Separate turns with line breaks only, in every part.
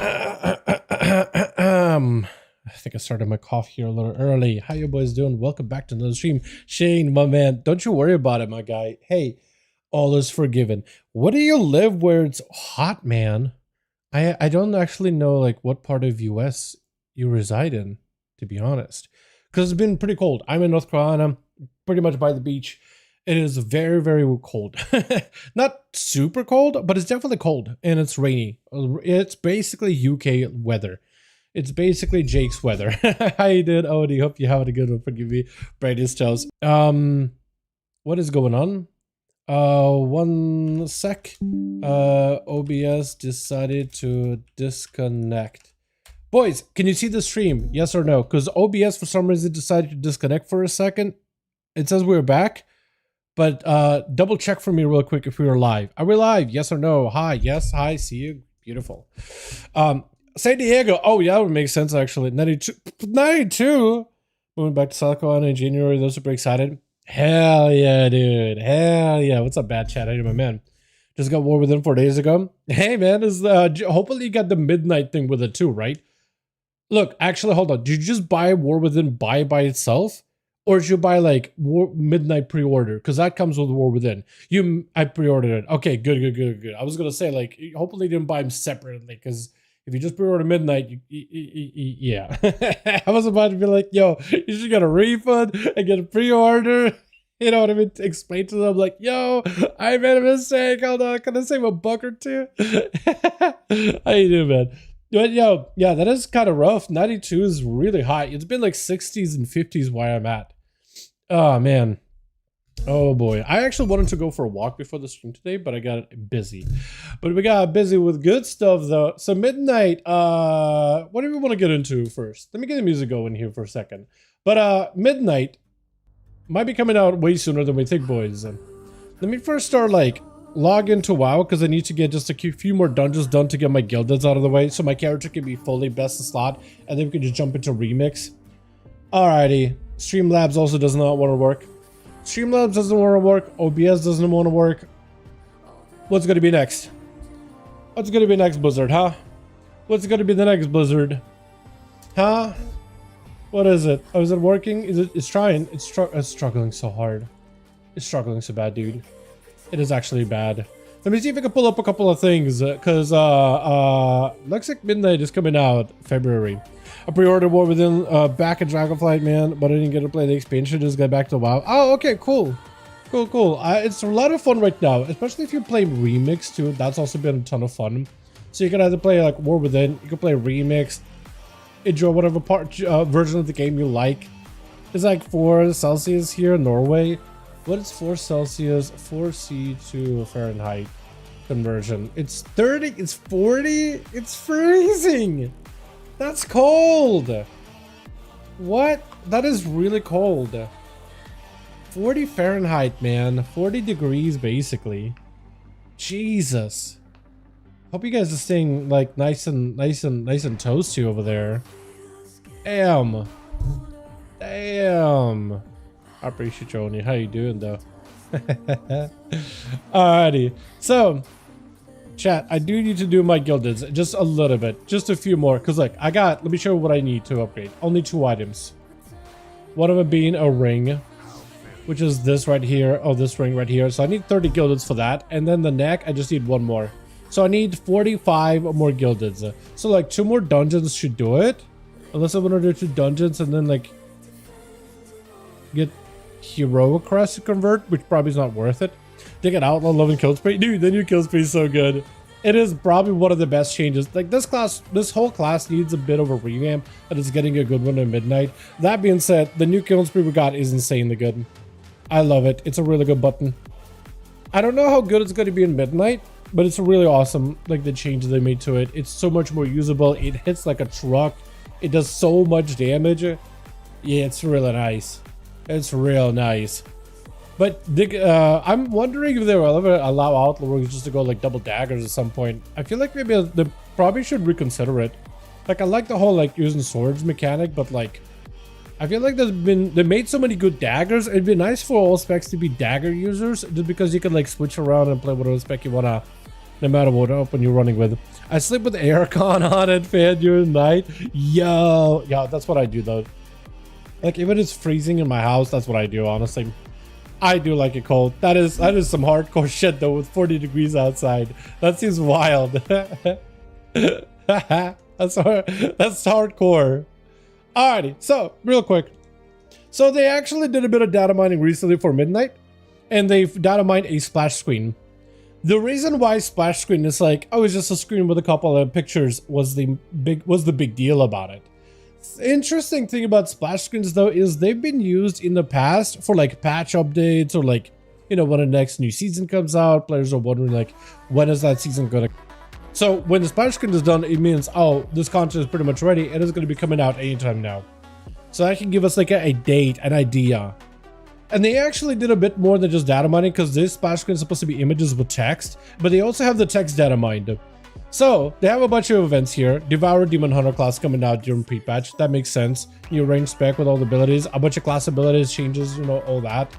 I think I started my cough here a little early. How you boys doing? Welcome back to another stream. Shane, my man, don't you worry about it, my guy. Hey, all is forgiven. What do you live where it's hot, man? I don't actually know like what part of US you reside in, to be honest. Because it's been pretty cold. I'm in North Carolina, pretty much by the beach. It is very, very cold. Not super cold, but it's definitely cold and it's rainy. It's basically UK weather. It's basically Jake's weather. How you doing, Odie? Hope you having a good one. Forgive me, Brady's toes. What is going on? One sec. OBS decided to disconnect. Boys, can you see the stream? Yes or no? Because OBS for some reason decided to disconnect for a second. It says we're back. But double check for me real quick if we were live. Are we live? Yes or no? Hi. Yes. Hi. See you. Beautiful. San Diego. Oh, yeah, that would make sense, actually. 92. 92? Moving back to South Carolina in January. Those super excited. Hell yeah, dude. Hell yeah. What's up, bad chat? Hey, my man. Just got War Within 4 days ago. Hey, man. Hopefully you got the midnight thing with it too, right? Look, actually, hold on. Did you just buy War Within by itself? Or did you buy like midnight pre-order? Because that comes with War Within. I pre-ordered it. Okay, good. I was gonna say like, hopefully you didn't buy them separately, because if you just pre-order midnight, yeah. I was about to be like, yo, you should get a refund and get a pre-order. You know what I mean? To explain to them like, yo, I made a mistake. Hold on, can I save a buck or two? How you doing, man? But yo, yeah, that is kind of rough. 92 is really high. It's been like 60s and 50s where I'm at. Oh, man. Oh, boy. I actually wanted to go for a walk before the stream today, but I got busy. But we got busy with good stuff, though. So midnight, what do we want to get into first? Let me get the music going here for a second. But midnight might be coming out way sooner than we think, boys. Let me first start, like, log into WoW, because I need to get just a few more dungeons done to get my guildeds out of the way, so my character can be fully best in slot, and then we can just jump into remix. Alrighty. Streamlabs also does not want to work. Streamlabs doesn't want to work. OBS doesn't want to work. What's going to be next? What's going to be next, Blizzard, huh? What's going to be the next Blizzard? Huh? What is it? Oh, is it working? It's trying. It's struggling so hard. It's struggling so bad, dude. It is actually bad. Let me see if I can pull up a couple of things, because looks like Midnight is coming out February. I pre-ordered War Within back at Dragonflight, man, but I didn't get to play the expansion. Just got back to WoW. Oh, okay, cool. Cool. It's a lot of fun right now, especially if you're playing Remix too. That's also been a ton of fun. So you can either play like War Within, you can play Remix, enjoy whatever version of the game you like. It's like 4 Celsius here in Norway. What is 4 Celsius, 4C to Fahrenheit conversion? It's 30, it's 40, it's freezing. That's cold. What? That is really cold. 40 Fahrenheit, man. 40 degrees, basically. Jesus. Hope you guys are staying like nice and toasty over there. Damn. I appreciate you, Oni. How you doing, though? Alrighty. So, chat, I do need to do my guildeds just a little bit. Just a few more. Because, like, let me show you what I need to upgrade. Only 2 items. One of them being a ring, which is this right here. Oh, this ring right here. So I need 30 guildeds for that. And then the neck, I just need 1 more. So I need 45 more guildeds. So, like, 2 more dungeons should do it. Unless I want to do 2 dungeons and then, like, get heroic crest to convert, which probably is not worth it. They get outlaw loving kill spree. Dude, the new kill spree is so good. It is probably one of the best changes. Like this whole class needs a bit of a revamp, and it's getting a good one at midnight. That being said, the new kill spree we got is insanely good. I love it. It's a really good button. I don't know how good it's going to be in midnight, but it's really awesome. Like the changes they made to it. It's so much more usable. It hits like a truck. It does so much damage. Yeah, it's really nice. It's real nice. But I'm wondering if they will ever allow outlawers just to go like double daggers at some point. I feel like maybe they probably should reconsider it. Like I like the whole like using swords mechanic, but like I feel like they made so many good daggers. It'd be nice for all specs to be dagger users, just because you can like switch around and play whatever spec you wanna no matter what open you're running with. I sleep with aircon on it, fan, during the night. Yo, yeah, that's what I do though. Like, if it is freezing in my house, that's what I do, honestly. I do like it cold. That is some hardcore shit though, with 40 degrees outside. That seems wild. That's hardcore. Alrighty, so real quick. So they actually did a bit of data mining recently for midnight, and they've data mined a splash screen. The reason why splash screen is like, oh, it's just a screen with a couple of pictures was the big deal about it. Interesting thing about splash screens though is they've been used in the past for like patch updates, or like, you know, when the next new season comes out, players are wondering like, when is that season gonna. So when the splash screen is done, it means, oh, this content is pretty much ready. It is going to be coming out anytime now. So that can give us like a date, an idea. And they actually did a bit more than just data mining, because this splash screen is supposed to be images with text, but they also have the text data mined. So they have a bunch of events here. Devour Demon Hunter class coming out during pre-patch. That makes sense. New range spec with all the abilities, a bunch of class abilities changes, you know, all that.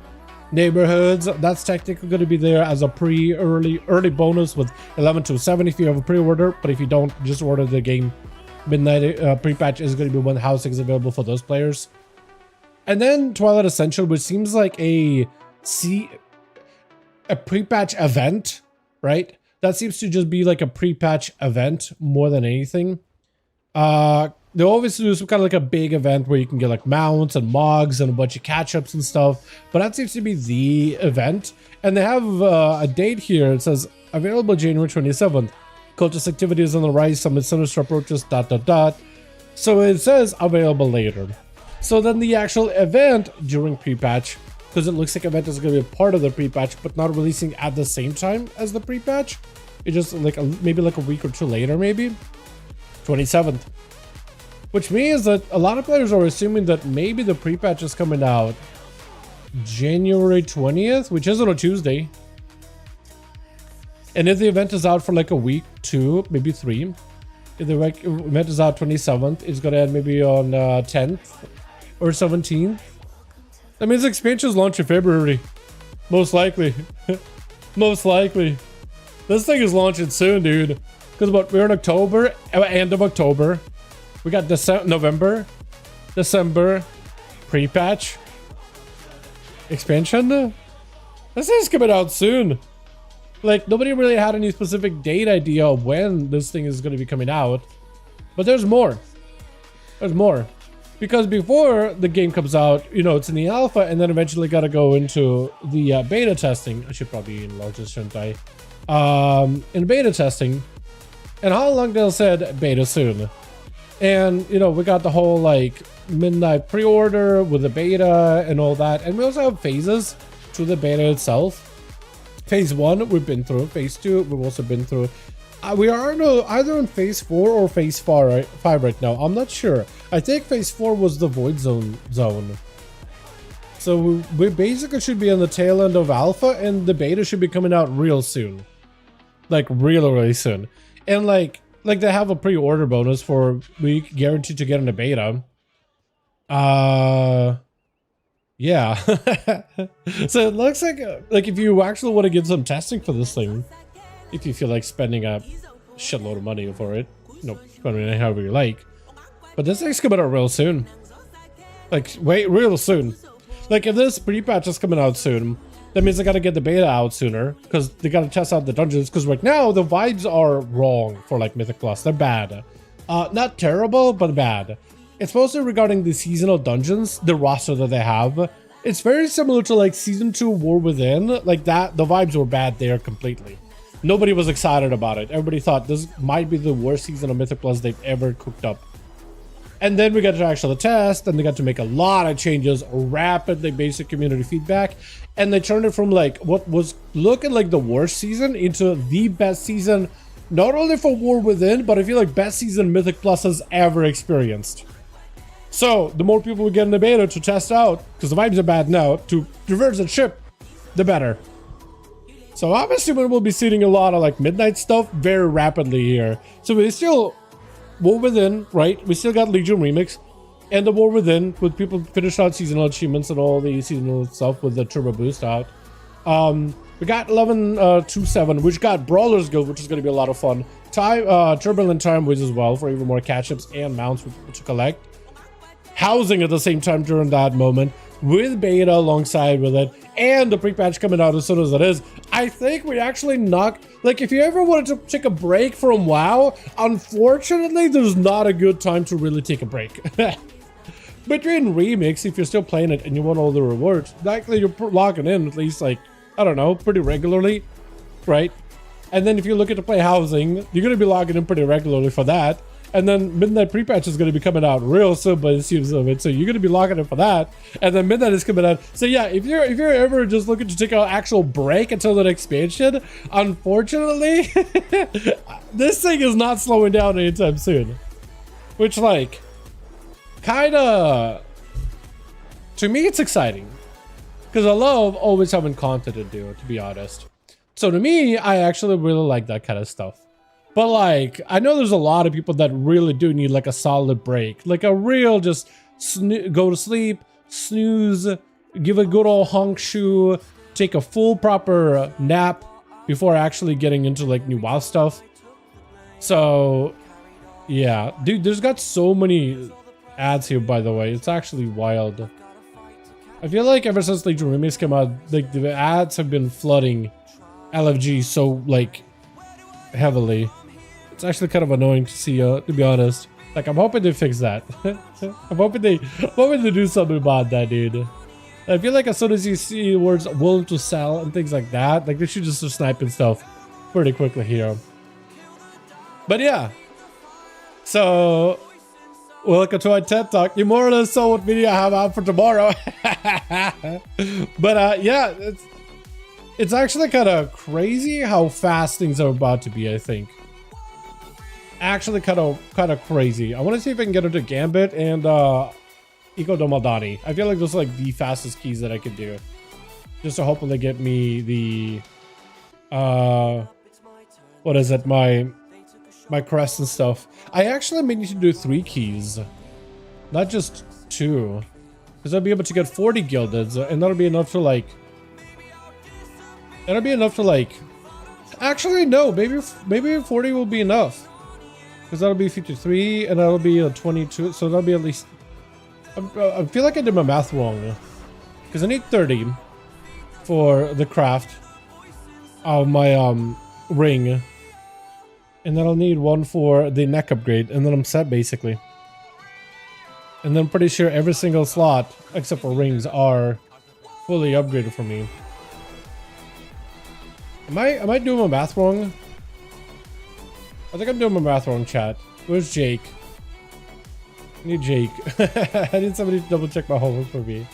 Neighborhoods, that's technically going to be there as a early bonus with 11 to 7 if you have a pre-order, but if you don't, just order the game. Midnight pre-patch is going to be when housing is available for those players. And then Twilight Ascension, which seems like a pre-patch event, right? That seems to just be like a pre-patch event more than anything. They always do some kind of like a big event where you can get like mounts and mogs and a bunch of catch-ups and stuff, but that seems to be the event. And they have a date here. It says available January 27th. Cultist activity is on the rise, some sinister approaches, ... So it says available later. So then the actual event during pre-patch, because it looks like event is going to be a part of the pre-patch, but not releasing at the same time as the pre-patch. It's just like maybe like a week or two later, maybe 27th. Which means that a lot of players are assuming that maybe the pre-patch is coming out January 20th, which is on a Tuesday. And if the event is out for like a week, 2, maybe 3. If the event is out 27th, it's going to end maybe on 10th or 17th. That means expansions launch in February. Most likely. Most likely. This thing is launching soon, dude. Because we're in October, end of October. We got November, December, pre-patch, expansion. This is coming out soon. Like, nobody really had any specific date idea of when this thing is going to be coming out. But there's more. There's more. Because before the game comes out, you know, it's in the alpha, and then eventually got to go into the beta testing. I should probably enlarge this, shouldn't I? In beta testing. And how long they'll said beta soon. And, you know, we got the whole, like, midnight pre-order with the beta and all that. And we also have phases to the beta itself. Phase 1, we've been through. Phase 2, we've also been through. We are either in Phase 4 or Phase 5 right now. I'm not sure. I think Phase 4 was the Void Zone. So we basically should be on the tail end of Alpha, and the beta should be coming out real soon. Like, really soon. And, like they have a pre-order bonus for week guaranteed to get in the beta. Yeah. So it looks like if you actually want to get some testing for this thing, if you feel like spending a shitload of money for it, you know, spending it however you like. But this thing's coming out real soon. Like, wait, real soon. Like, if this pre-patch is coming out soon, that means they gotta get the beta out sooner, because they gotta test out the dungeons, because right now the vibes are wrong for like Mythic Plus. They're bad. Not terrible, but bad. It's mostly regarding the seasonal dungeons, the roster that they have. It's very similar to like Season 2 War Within. Like that, the vibes were bad there completely. Nobody was excited about it. Everybody thought this might be the worst season of Mythic Plus they've ever cooked up. And then we got to actually test, and they got to make a lot of changes rapidly based on community feedback. And they turned it from like what was looking like the worst season into the best season, not only for War Within, but I feel like best season Mythic Plus has ever experienced. So the more people we get in the beta to test out, because the vibes are bad now, to reverse the ship, the better. So I'm assuming we'll be seeing a lot of like midnight stuff very rapidly here. So we still War Within, right? We still got Legion Remix and the War Within with people finish out seasonal achievements and all the seasonal stuff with the turbo boost out. We got 11.27, which got Brawler's Guild, which is going to be a lot of fun. Turbulent Time Wiz as well for even more catch-ups and mounts to collect. Housing at the same time during that moment, with beta alongside with it, and the pre-patch coming out as soon as it is. I think we actually like, if you ever wanted to take a break from WoW, unfortunately, there's not a good time to really take a break. Between Remix, if you're still playing it and you want all the rewards, likely you're logging in at least, like, I don't know, pretty regularly, right? And then if you're looking to play Housing, you're going to be logging in pretty regularly for that. And then Midnight pre-patch is going to be coming out real soon by the seams of it, so you're going to be logging in for that. And then Midnight is coming out. So yeah, if you're ever just looking to take an actual break until the expansion, unfortunately, this thing is not slowing down anytime soon. Which, like, kind of, to me, it's exciting. Because I love always having content to do, to be honest. So to me, I actually really like that kind of stuff. But like, I know there's a lot of people that really do need like a solid break. Like a real just go to sleep, snooze, give a good old honk shoe, take a full proper nap before actually getting into like new WoW stuff. So yeah, dude, there's got so many ads here, by the way. It's actually wild. I feel like ever since Legion Remix came out, like the ads have been flooding LFG so like heavily. It's actually kind of annoying to see, to be honest. Like, I'm hoping they fix that. I'm hoping they do something about that, dude. I feel like as soon as you see words willing to sell and things like that, like they should just start sniping stuff pretty quickly here. But yeah. So, welcome to my TED Talk. You more or less saw what video I have out for tomorrow. But yeah, it's actually kind of crazy how fast things are about to be, I think. Actually kind of crazy. I want to see if I can get into Gambit and Eco Domaldani. I feel like those are like the fastest keys that I could do. Just to hopefully get me the what is it, my crest and stuff. I actually may need to do 3 keys, not just 2, because I'll be able to get 40 gilded, and that'll be enough to like. That'll be enough to like. Actually, no. Maybe 40 will be enough, because that'll be 53, and that'll be a 22. So that'll be at least. I feel like I did my math wrong, because I need 30 for the craft of my ring. And then I'll need 1 for the neck upgrade, and then I'm set basically. And then I'm pretty sure every single slot, except for rings, are fully upgraded for me. Am I doing my math wrong? I think I'm doing my math wrong, chat. Where's Jake? I need Jake. I need somebody to double check my homework for me.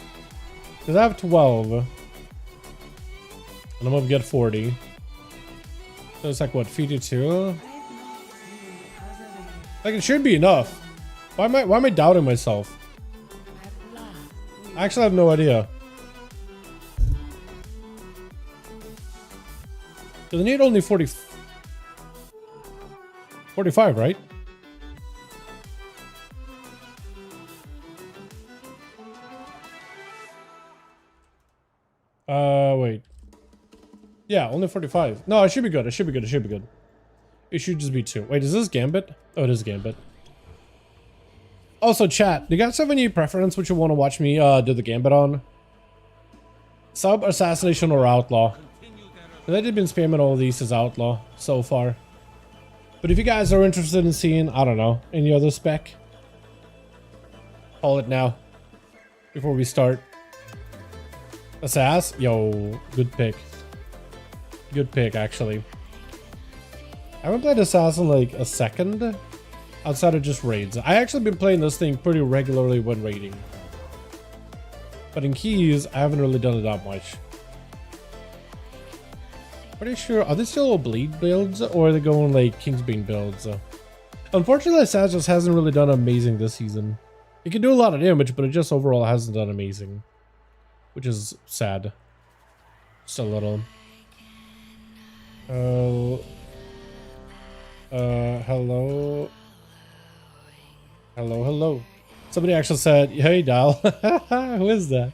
Because I have 12. And I'm gonna get 40. So it's like what, 52? Like it should be enough. Why am I doubting myself? I actually have no idea. Because I need only 45, right? Wait. Yeah, only 45. No, it should be good. It should be good. It should be good. It should just be 2. Wait, is this Gambit? Oh, it is Gambit. Also, chat, do you guys have any preference which you want to watch me do the Gambit on? Sub, Assassination, or Outlaw? Because I've been spamming all of these as Outlaw so far. But if you guys are interested in seeing, I don't know, any other spec, call it now. Before we start. Assass? Yo, good pick. Good pick, actually. I haven't played Assassin like a second outside of just raids. I actually been playing this thing pretty regularly when raiding. But in keys, I haven't really done it that much. Pretty sure, are they still bleed builds or are they going like Kingsbane builds? Unfortunately, Assassin just hasn't really done amazing this season. It can do a lot of damage, but it just overall hasn't done amazing. Which is sad. Just a little. Hello. Hello. Somebody actually said, hey, Dal. Who is that?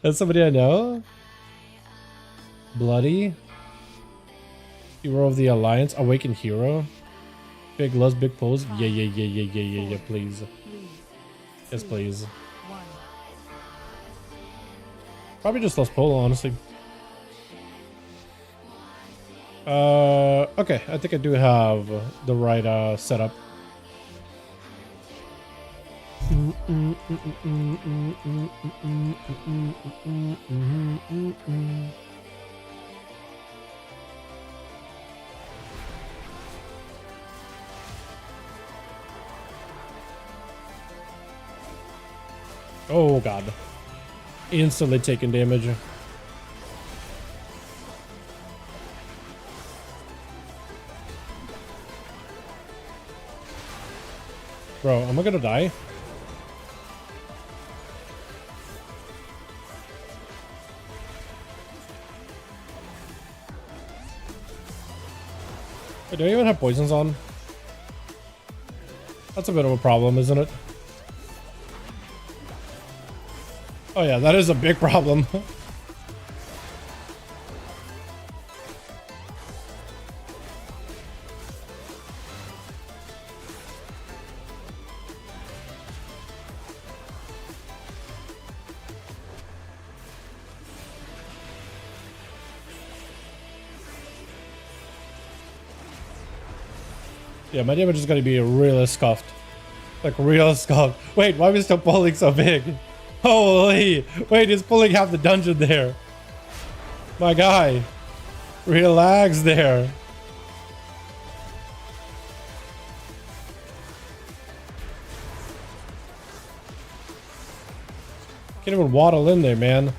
That's somebody I know? Bloody. Hero of the Alliance. Awakened Hero. Big lust, big pose. Yeah, please. Yes, please. Probably just lost pole, honestly. Okay, I think I do have the right setup. Oh god. Instantly taking damage. Bro, am I gonna die? Wait, do I even have poisons on? That's a bit of a problem, isn't it? Oh yeah, that is a big problem. Yeah, my damage is gonna be really scuffed. Like real scuffed. Wait, why are we still pulling so big? Holy! Wait, he's pulling half the dungeon there. My guy. Relax there. Can't even waddle in there, man.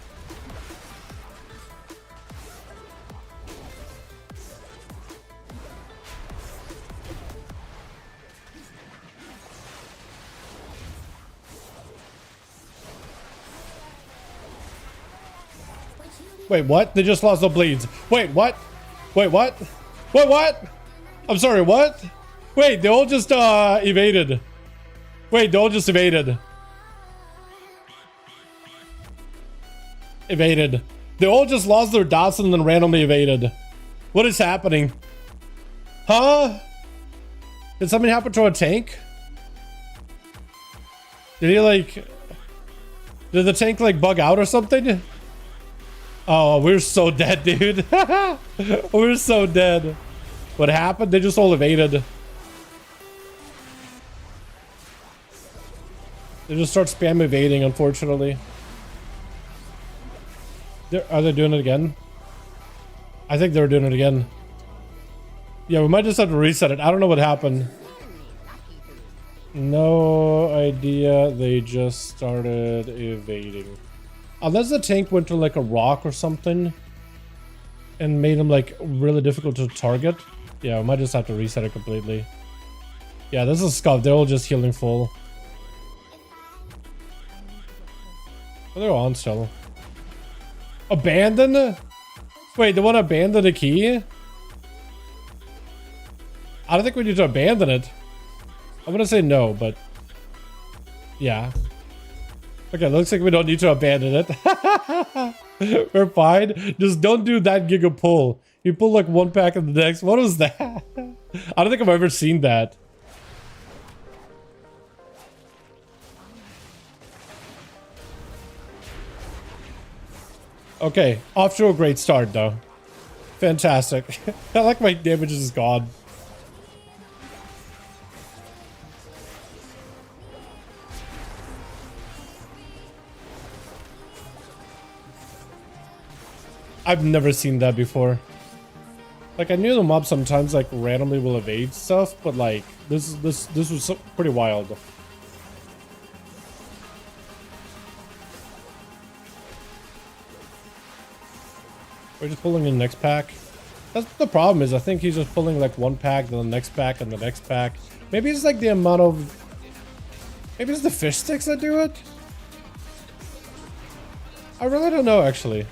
Wait, what? They just lost the bleeds. Wait, what? Wait, what? Wait, what? I'm sorry, what? Wait, they all just evaded. Wait, they all just evaded. Evaded. They all just lost their dots and then randomly evaded. What is happening? Huh? Did something happen to a tank? Did he like... Did the tank like bug out or something? Oh, we're so dead, dude. We're so dead. What happened? They just all evaded. They just start spam evading, unfortunately. Are they doing it again? I think they're doing it again. Yeah, we might just have to reset it. I don't know what happened. No idea. They just started evading. Unless the tank went to like a rock or something and made him like really difficult to target. Yeah, we might just have to reset it completely. Yeah, this is scuffed. They're all just healing full. Oh, they're on still. Abandon? Wait, they want to abandon the key? I don't think we need to abandon it. I'm gonna say no, but yeah. Okay, looks like we don't need to abandon it. We're fine. Just don't do that giga pull. You pull like one pack in the next. What was that? I don't think I've ever seen that. Okay, off to a great start though. Fantastic. I like my damage is gone. I've never seen that before. Like, I knew the mob sometimes like randomly will evade stuff, but like this was pretty wild. We're just pulling in the next pack. That's the problem is I think he's just pulling like one pack, then the next pack, and the next pack. Maybe it's like the amount of... Maybe it's the fish sticks that do it? I really don't know actually.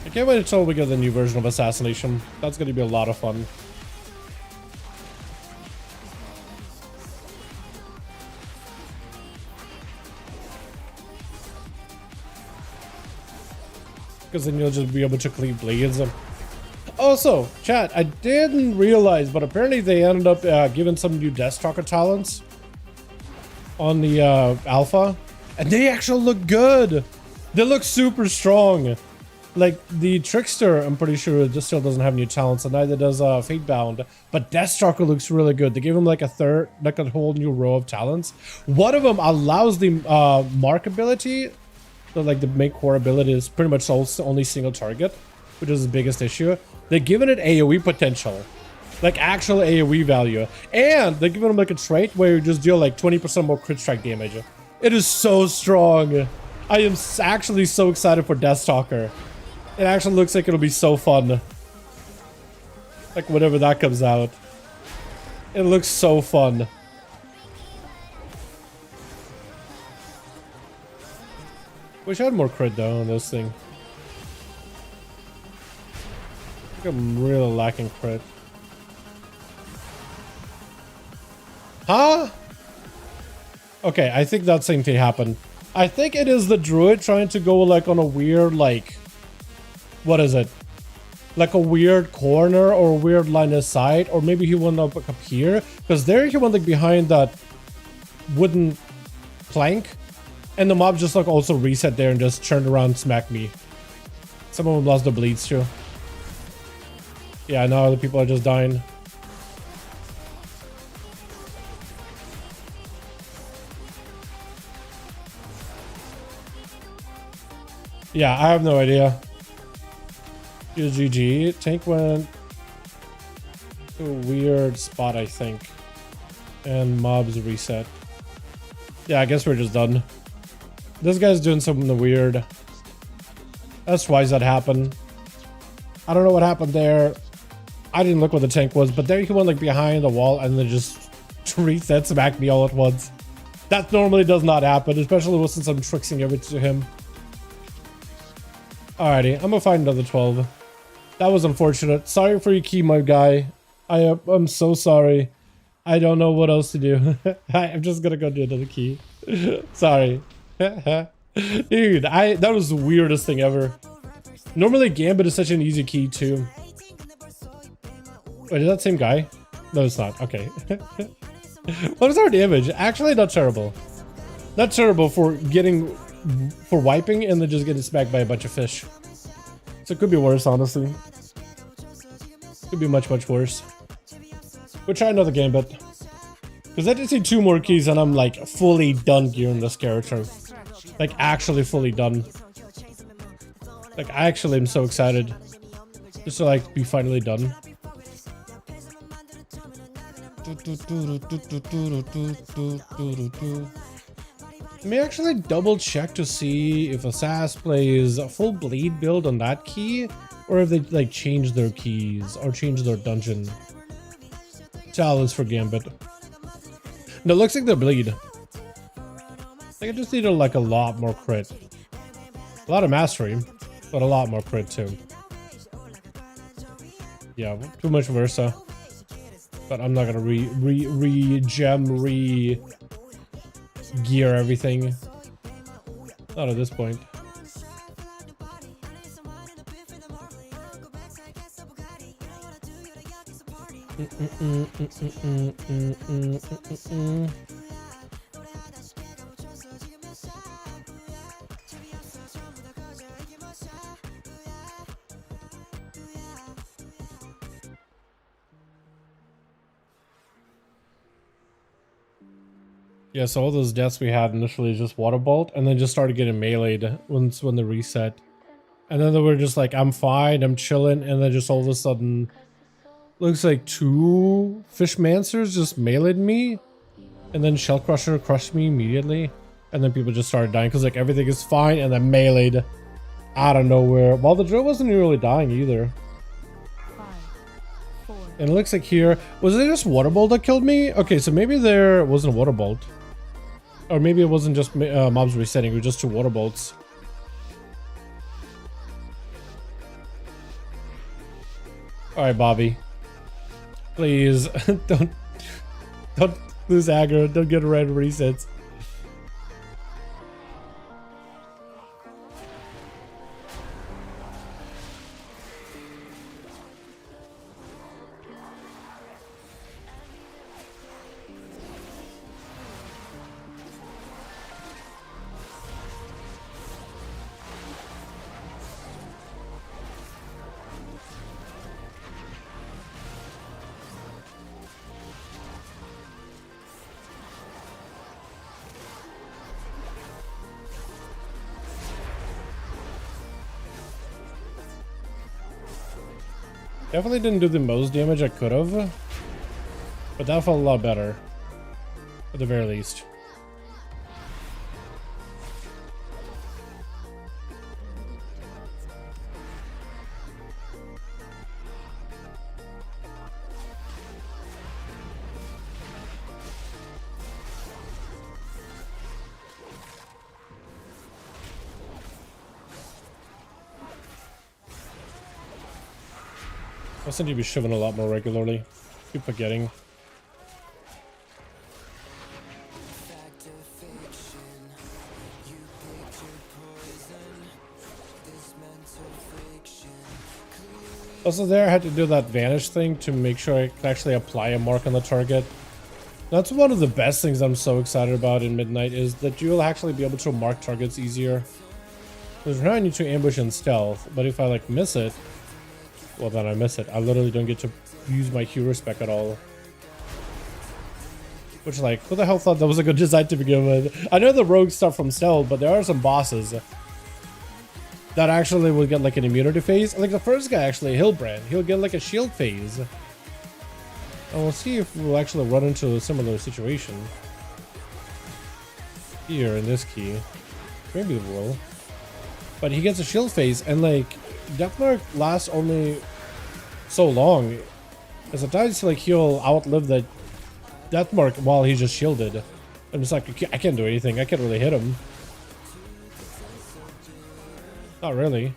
I can't wait until we get the new version of Assassination. That's going to be a lot of fun. Because then you'll just be able to cleave bleeds. Also, chat, I didn't realize, but apparently they ended up giving some new Deathstalker talents on the alpha, and they actually look good. They look super strong. Like the Trickster, I'm pretty sure just still doesn't have new talents, and neither does Fatebound. But Deathstalker looks really good. They gave him like a whole new row of talents. One of them allows the mark ability. So like the main core ability is pretty much only single target, which is the biggest issue. They're giving it AoE potential, like actual AoE value, and they're giving them like a trait where you just deal like 20% more crit strike damage. It is so strong. I am actually so excited for Deathstalker. It actually looks like it'll be so fun. Like whenever that comes out, it looks so fun. Wish I had more crit though on this thing. I think I'm really lacking crit. Huh? Okay, I think that same thing happened. I think it is the druid trying to go like on a weird like... What is it? Like a weird corner or a weird line of sight, or maybe he went up like up here, because there he went like behind that wooden plank, and the mob just like also reset there and just turned around and smacked me. Some of them lost the bleeds too. Yeah, now other people are just dying. Yeah, I have no idea. GG. Tank went to a weird spot, I think. And mobs reset. Yeah, I guess we're just done. This guy's doing something weird. That's why that happened. I don't know what happened there. I didn't look what the tank was, but there he went like behind the wall and then just reset smacked me all at once. That normally does not happen, especially since I'm tricksing everything to him. Alrighty, I'm gonna find another 12. That was unfortunate. Sorry for your key, my guy. I'm so sorry. I don't know what else to do. I'm just gonna go do another key. Sorry. Dude, that was the weirdest thing ever. Normally Gambit is such an easy key too. Wait, is that the same guy? No, it's not. Okay. What is our damage? Actually, not terrible. Not terrible for wiping and then just getting smacked by a bunch of fish. So it could be worse, honestly. Could be much, much worse. We'll try another Gambit. Because I did see 2 more keys and I'm like fully done gearing this character. Like actually fully done. Like I actually am so excited. Just to like be finally done. Let me actually double check to see if ASUS plays a full bleed build on that key, or if they like change their keys or change their dungeon talents for Gambit. No, it looks like they're bleed. I think I just need like a lot more crit. A lot of mastery, but a lot more crit too. Yeah, too much Versa. But I'm not gonna gear everything. Not at this point. Yeah, so all those deaths we had initially just water bolt, and then just started getting meleeed when they reset. And then they were just like, I'm fine, I'm chilling, and then just all of a sudden, looks like 2 Fishmancers just meleeed me, and then Shell Crusher crushed me immediately, and then people just started dying because like everything is fine, and then meleeed out of nowhere. While the drill wasn't really dying either.
5, 4.
And it looks like here, was it just water bolt that killed me? Okay, so maybe there wasn't a water bolt. Or maybe it wasn't just mobs resetting, it was just 2 water bolts. All right, Bobby. Please don't lose aggro. Don't get red resets. Definitely didn't do the most damage I could have, but that felt a lot better, at the very least. I seem to be shoving a lot more regularly. Keep forgetting. Also there, I had to do that vanish thing to make sure I can actually apply a mark on the target. That's one of the best things I'm so excited about in Midnight, is that you'll actually be able to mark targets easier. Because now I need to ambush and stealth, but if I like miss it, well then I miss it. I literally don't get to use my hero spec at all. Which, like, who the hell thought that was a good design to begin with? I know the rogues start from stealth, but there are some bosses that actually will get like an immunity phase. Like the first guy, actually, Hillbrand, he'll get like a shield phase. And we'll see if we'll actually run into a similar situation here in this key. Maybe we will. But he gets a shield phase, and like Deathmark lasts only so long. Because sometimes like he'll outlive that Deathmark while he's just shielded. I'm just like, I can't do anything. I can't really hit him. Not really.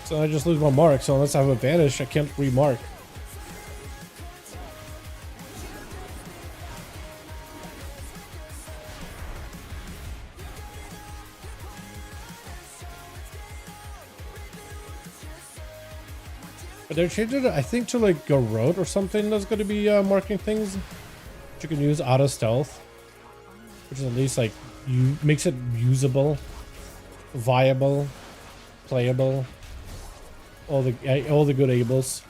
So I just lose my mark, so unless I have a vanish, I can't remark. But they're changing it, I think, to like Garrote or something that's going to be marking things. But you can use auto stealth, which is at least like makes it usable, viable, playable. All the good ables.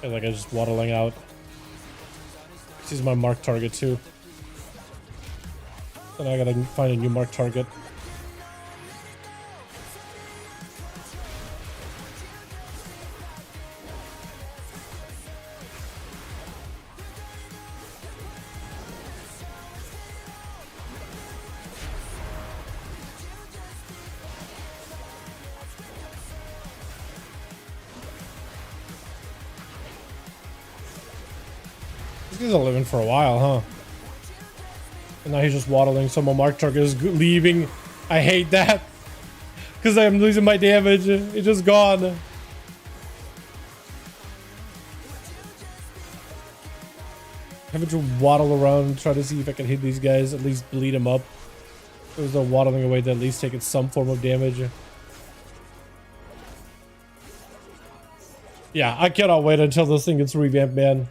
And like I'm just waddling out. This is my mark target too. And I gotta find a new mark target. This guy's living for a while, huh? And now he's just waddling, so my mark target is leaving. I hate that. Because I'm losing my damage. It's just gone. Having to waddle around, try to see if I can hit these guys, at least bleed them up. There's no waddling away to at least taking some form of damage. Yeah, I cannot wait until this thing gets revamped, man.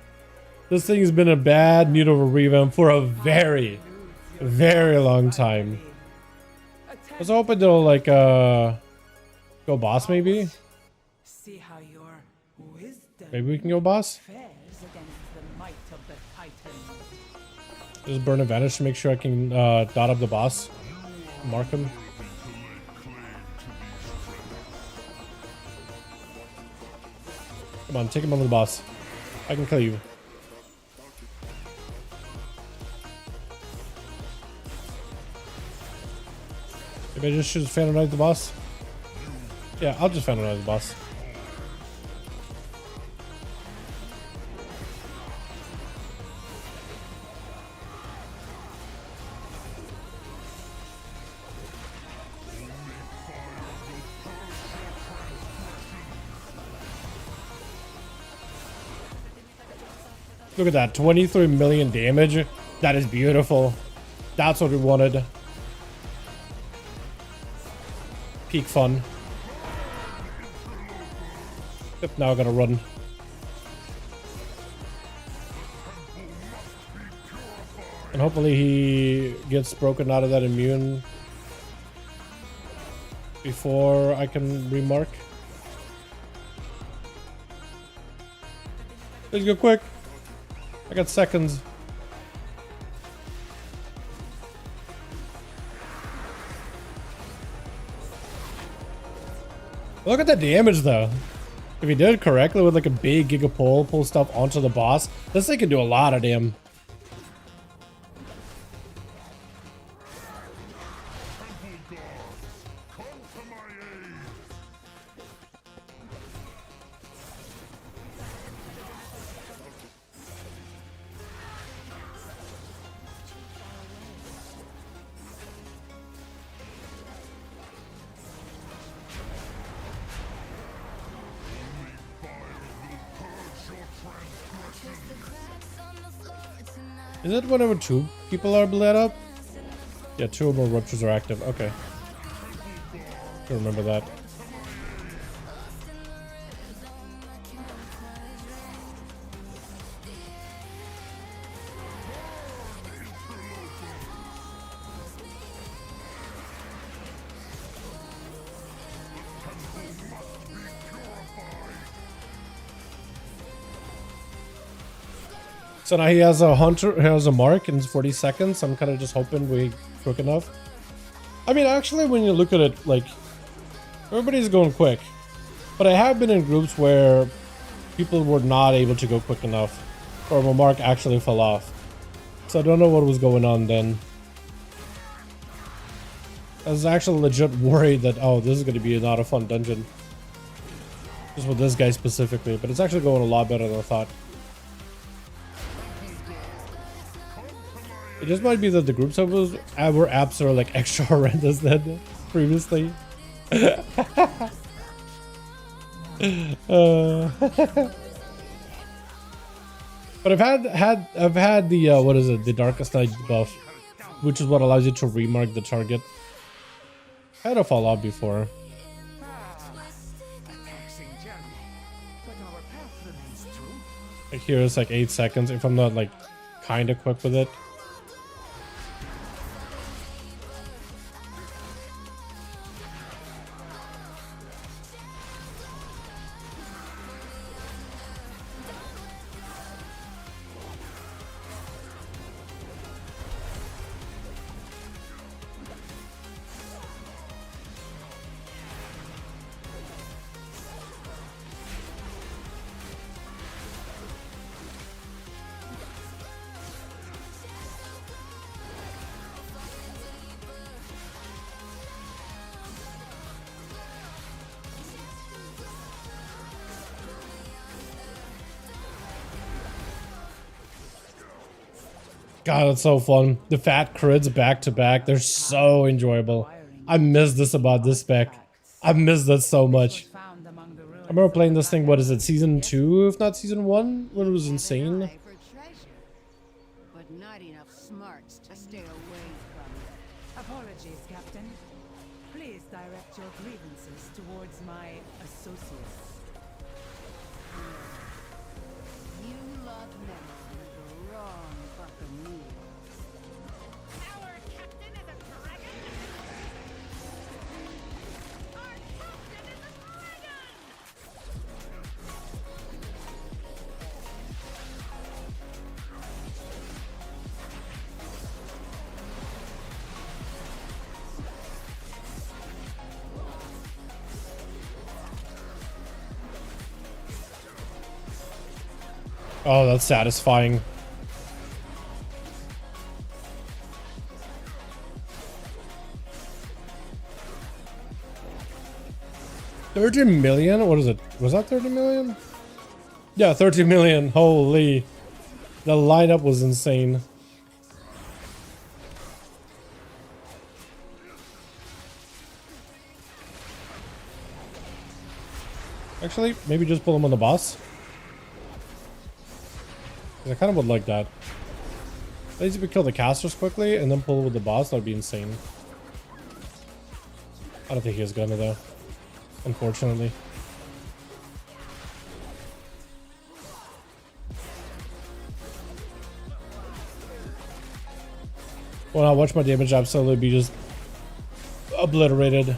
This thing has been in bad need of a revamp for a very, very long time. I was hoping they'll like go boss maybe. Maybe we can go boss. Just burn a vanish to make sure I can dot up the boss. Mark him. Come on, take him on the boss. I can kill you. Maybe I just should Phantom Knight the boss. Yeah, I'll just Phantom Knight the boss. Look at that, 23 million damage. That is beautiful. That's what we wanted. Peak fun. Yep, now I gotta run. And hopefully he gets broken out of that immune before I can remark. Let's go quick. I got seconds. Look at the damage though. If he did it correctly with like a big gigapole, pull stuff onto the boss, this thing can do a lot of damage. Is it whenever 2 people are bled up? Yeah, 2 or more ruptures are active. Okay. I remember that. So now he has a hunter, he has a mark in 40 seconds. I'm kind of just hoping we quick enough. I mean, actually, when you look at it, like, everybody's going quick. But I have been in groups where people were not able to go quick enough. Or my mark actually fell off. So I don't know what was going on then. I was actually legit worried that, oh, this is going to be not a fun dungeon. Just with this guy specifically. But it's actually going a lot better than I thought. It just might be that the group servers were apps are like extra horrendous than previously. But I've had the what is it, the Darkest Night buff, which is what allows you to remark the target. I had a fall off before. Like here it's like 8 seconds if I'm not like kind of quick with it. God, it's so fun. The fat crids back to back, they're so enjoyable. I miss this about this spec. I miss that so much. I remember playing this thing, what is it, season 2, if not season 1, when it was insane.
But not enough smarts to stay away from it.
Apologies, Captain. Please direct your grievances towards my associates.
You love medicine the wrong buccaneer.
Our captain is a dragon! Our captain is a dragon!
Oh, that's satisfying. $30 million? What is it? Was that 30 million? Yeah, 30 million. Holy. The lineup was insane. Actually, maybe just pull him on the boss. I kind of would like that. At least if we kill the casters quickly and then pull with the boss, that would be insane. I don't think he has gonna though. Unfortunately. Well, I watch my damage absolutely be just obliterated.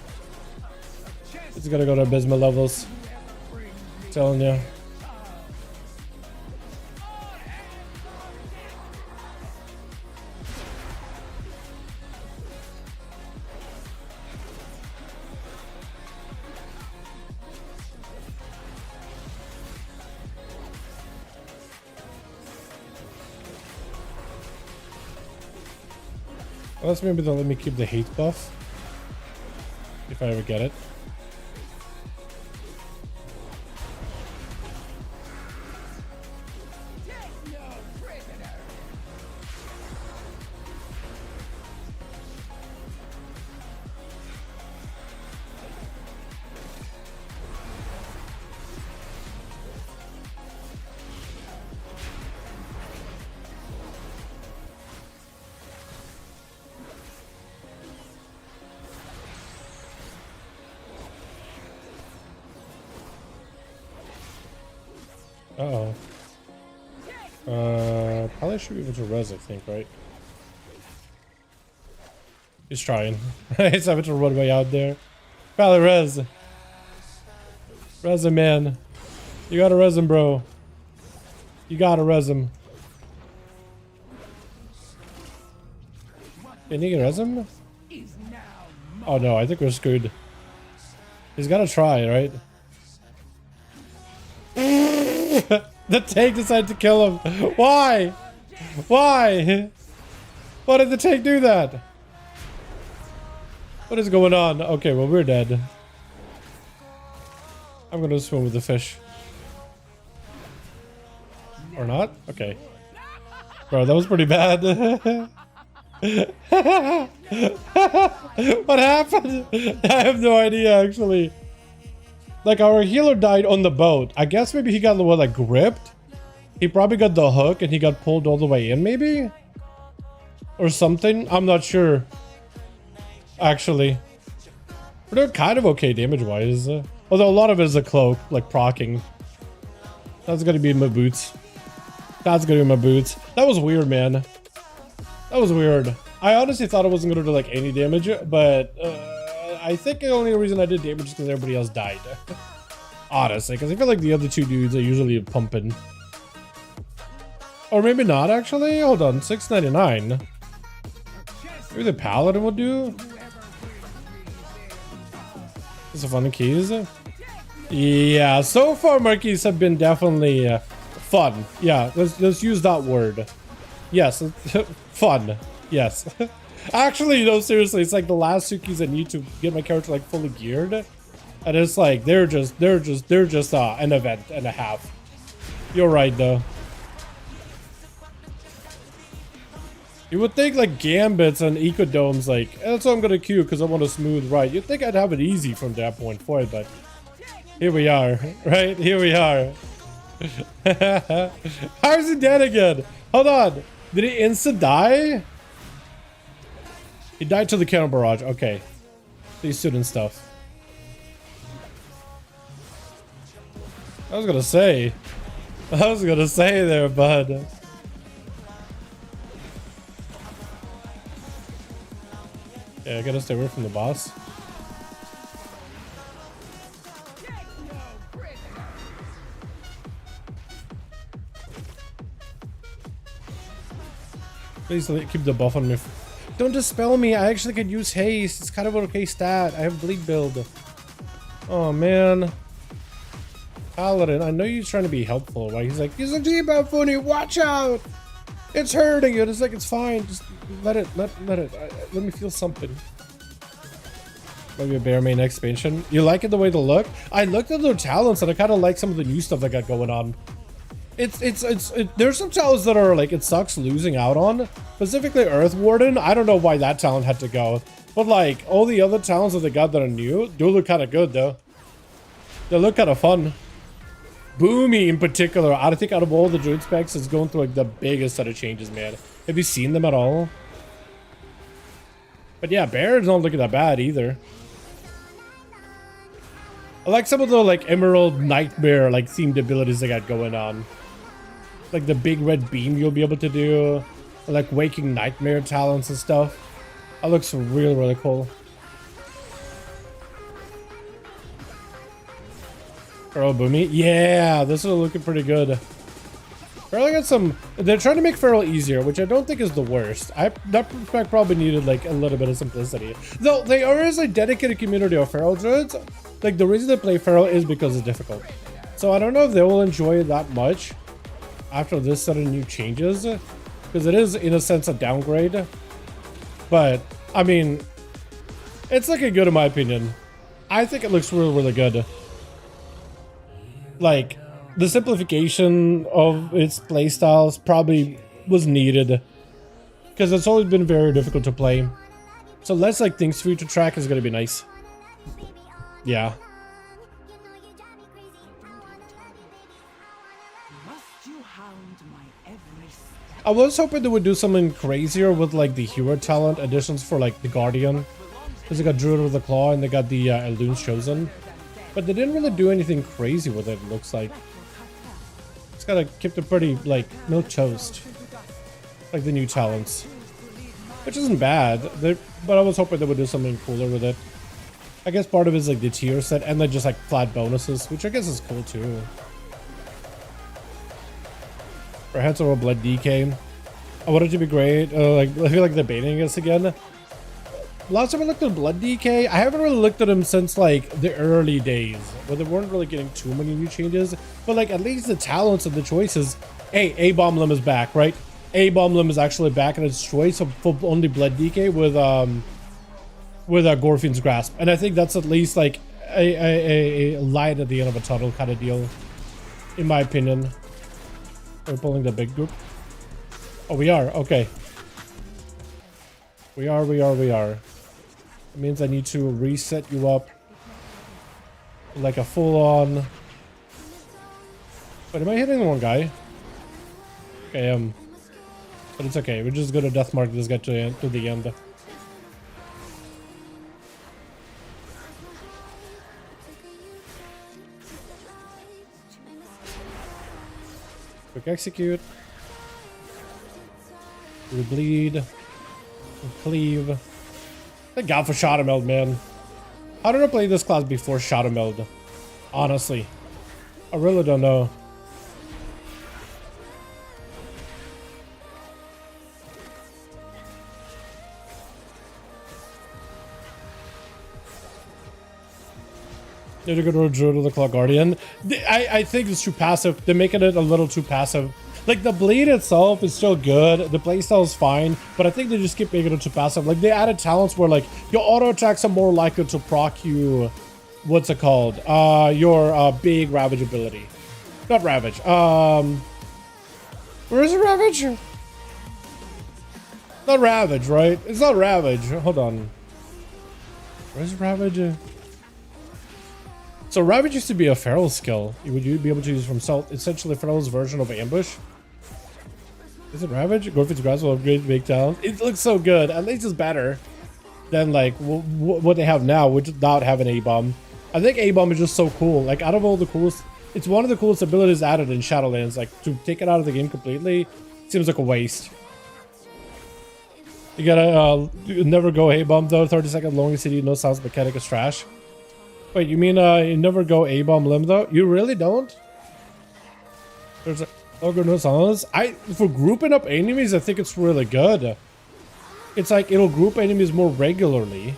It's gonna go to abysmal levels. I'm telling you. Unless maybe they'll let me keep the hate buff. If I ever get it. Uh-oh. Probably should be able to res, I think, right? He's trying. He's having to run way out there. Probably res. Res him, man. You gotta res him, bro. You gotta res him. Can you res him? Oh no, I think we're screwed. He's gotta try, right? The tank decided to kill him. Why? Why? Why did the tank do that? What is going on? Okay, well, we're dead. I'm gonna swim with the fish. Or not? Okay. Bro, that was pretty bad. What happened? I have no idea, actually. Like, our healer died on the boat. I guess maybe he got, what, like, gripped? He probably got the hook and he got pulled all the way in, maybe? Or something? I'm not sure. Actually. We're doing kind of okay damage-wise. Although a lot of it is a cloak, like, proccing. That's gonna be in my boots. That's gonna be in my boots. That was weird, man. That was weird. I honestly thought it wasn't gonna do, like, any damage, but... I think the only reason I did damage is because everybody else died. Honestly, because I feel like the other two dudes are usually pumping. Or maybe not, actually. Hold on, $6.99. Maybe the paladin will do. This is a fun keys. Yeah, so far my keys have been definitely fun. Yeah, let's use that word. Yes, fun. Yes. Actually, no, seriously, it's like the last two keys I need to get my character like fully geared, and it's like they're just an event and a half. You're right, though. You would think like gambits and ecodomes, like that's what I'm gonna queue because I want a smooth ride. You'd think I'd have it easy from that point forward, but here we are, right? Here we are. How is he dead again? Hold on, did he insta die? He died to the counter barrage. Okay. These student stuff. I was gonna say there, bud. Yeah, I gotta stay away from the boss. Please keep the buff on me. Don't dispel me. I actually could use haste. It's kind of an okay stat. I have bleed build. Oh man. Paladin, I know you're trying to be helpful, right? He's like, he's a debuff, Funny, watch out! It's hurting you. It's like, it's fine. Just let it. Let me feel something. Maybe a bear main expansion. You like it the way they look? I looked at their talents and I kind of like some of the new stuff they got going on. There's some talents that are like, it sucks losing out on. Specifically Earth Warden. I don't know why that talent had to go. But like, all the other talents that they got that are new do look kind of good though. They look kind of fun. Boomy in particular, I think out of all the druid specs is going through like the biggest set of changes, man. Have you seen them at all? But yeah, Bears don't look that bad either. I like some of the like Emerald Nightmare like themed abilities they got going on. Like the big red beam you'll be able to do. Like Waking Nightmare talents and stuff. That looks really, really cool. Feral Boomy? Yeah, this is looking pretty good. Feral got some... They're trying to make Feral easier, which I don't think is the worst. That spec probably needed like a little bit of simplicity. Though there is a dedicated community of Feral druids. Like the reason they play Feral is because it's difficult. So I don't know if they will enjoy it that much after this set of new changes. Because it is, in a sense, a downgrade. But, I mean, it's looking good in my opinion. I think it looks really, really good. Like, the simplification of its playstyles probably was needed. Because it's always been very difficult to play. So less like things for you to track is going to be nice. Yeah.
Must you hound my every step?
I was hoping they would do something crazier with like the hero talent additions for like the Guardian. Because they got Druid of the Claw and they got the Eldoon's Chosen. But they didn't really do anything crazy with it, looks like. It's gotta keep it pretty, like, milk toast. Like the new talents. Which isn't bad, but I was hoping they would do something cooler with it. I guess part of it is like the tier set and then just like flat bonuses, which I guess is cool too. Perhaps or Blood DK. I want it to be great. Like, I feel like they're baiting us again. Last time I looked at Blood DK, I haven't really looked at him since like the early days, where they weren't really getting too many new changes. But like at least the talents and the choices. Hey, A-Bomb Limb is back, right? A-Bomb Limb is actually back in its choice for only Blood DK with Gorfian's Grasp, and I think that's at least like a light at the end of a tunnel kind of deal, in my opinion. We're pulling the big group. Oh, we are. Okay. We are. It means I need to reset you up like a full-on... Wait, am I hitting the wrong guy? Okay, but it's okay. We're just gonna death mark this guy to the end. Quick execute. We bleed. We cleave. Thank God for Shadow Meld, man. How did I play this class before Shadow Meld? Honestly. I really don't know. Need to go to a Druid of the Claw Guardian. I think it's too passive. They're making it a little too passive. Like, the bleed itself is still good. The playstyle is fine. But I think they just keep making it too passive. Like, they added talents where, like, your auto attacks are more likely to proc you... What's it called? Your big Ravage ability. Not Ravage. Where is it, Ravage? Not Ravage, right? It's not Ravage. Hold on. Where's Ravage? So Ravage used to be a Feral skill. Would you be able to use from Salt? Essentially Feral's version of Ambush. Is it Ravage? Gorfit's Grasp will upgrade big talent. It looks so good. At least it's better than like what they have now, without having A-Bomb. I think A-Bomb is just so cool. Like, out of all the coolest, it's one of the coolest abilities added in Shadowlands. Like, to take it out of the game completely seems like a waste. You gotta never go A-Bomb though. 30-second long CD, no sounds, mechanic is trash. Wait, you mean you never go A-Bomb Limb though? You really don't? There's a Ogre no sounds. For grouping up enemies, I think it's really good. It's like it'll group enemies more regularly.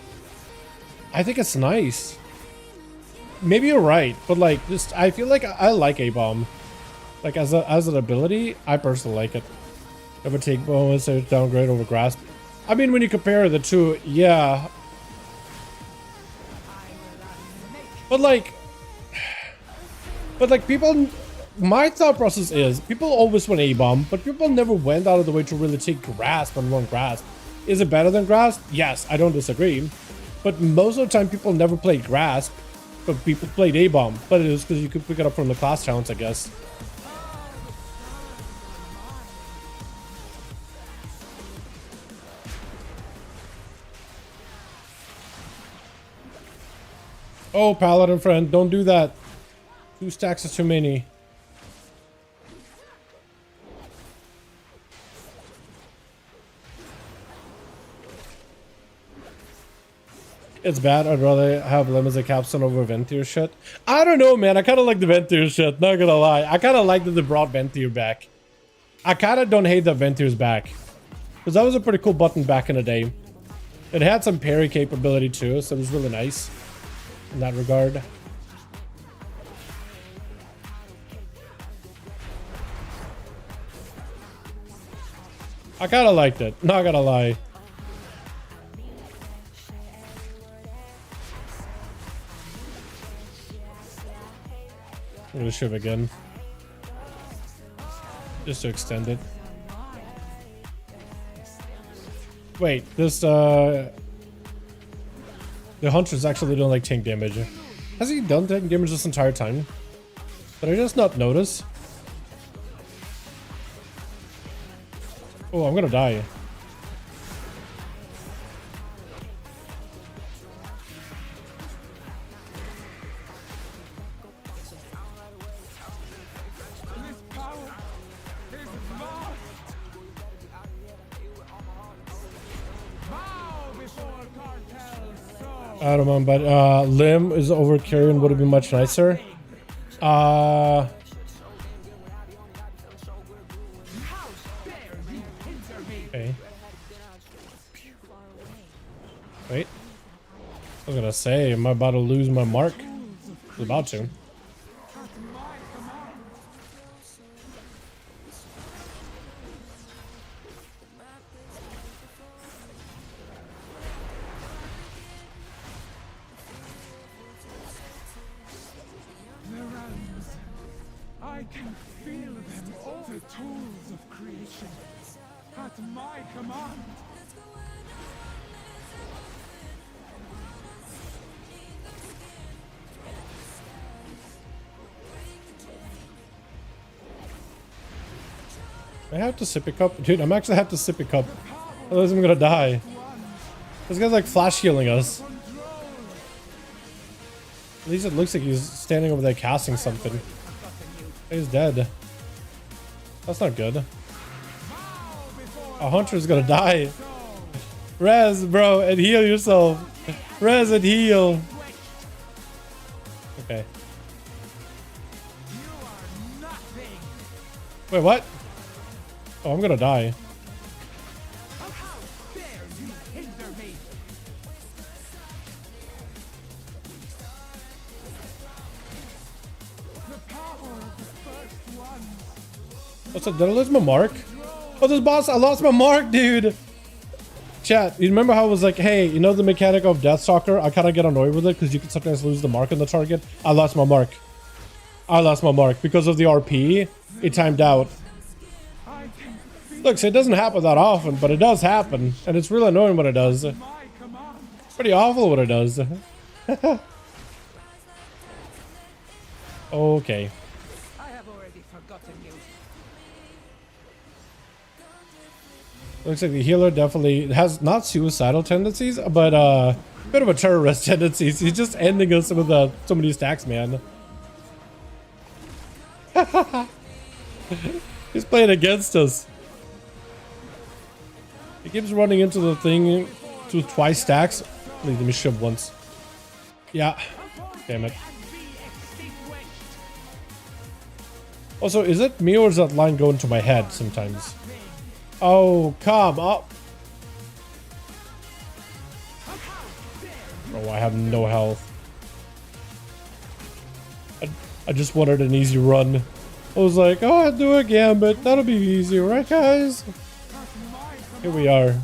I think it's nice. maybe you're right, but like, just I feel like I like A-bomb. Like as an ability, I personally like it. Never take bonus, so downgrade over grasp. I mean, when you compare the two, yeah. But like people, my thought process is people always want A-bomb, but people never went out of the way to really take grasp and run grasp. Is it better than grasp? Yes, I don't disagree. But most of the time, people never played grasp, but people played A-bomb. But it was because you could pick it up from the class challenge, I guess. Oh, Paladin friend, don't do that. 2 stacks is too many. It's bad. I'd rather have lemons and capstone over Ventir shit. I don't know, man. I kind of like the Ventir shit. Not gonna lie. I kind of like that they brought Ventir back. I kind of don't hate that Ventir's back. Because that was a pretty cool button back in the day. It had some parry capability too, so it was really nice in that regard. I kind of liked it. Not gonna lie. I'm gonna shiv again. Just to extend it. Wait, this the hunters actually don't like tank damage. Has he done tank damage this entire time? Did I just not notice? Oh, I'm gonna die. I don't know, but Lim is over carrying would have been much nicer. Okay. Wait. I was gonna say, am I about to lose my mark? I was about to.
I can feel them, all the tools of creation, at my command.
I have to sip a cup? Dude, I'm actually have to sip a cup. Otherwise I'm gonna die. This guy's like flash healing us. At least it looks like he's standing over there casting something. He's dead. That's not good. A hunter's gonna die. Res, bro, and heal yourself. Res and heal. Okay. Wait, what? Oh, I'm gonna die. What's up? Did I lose my mark? Oh, this boss, I lost my mark, dude. Chat, you remember how I was like, hey, you know the mechanic of Deathstalker? I kind of get annoyed with it because you can sometimes lose the mark on the target. I lost my mark. I lost my mark because of the RP. It timed out. Look, so it doesn't happen that often, but it does happen. And it's really annoying when it does. Pretty awful when it does. Okay.
I have already forgotten you.
Looks like the healer definitely has not suicidal tendencies, but a bit of a terrorist tendencies. He's just ending us with so many stacks, man. He's playing against us. He keeps running into the thing to twice stacks. Let me shove once. Yeah. Damn it. Also, is it me or is that line going to my head sometimes? Oh, come up. Oh, I have no health. I just wanted an easy run. I was like, oh, I'll do a gambit. That'll be easy, right, guys? Here we are.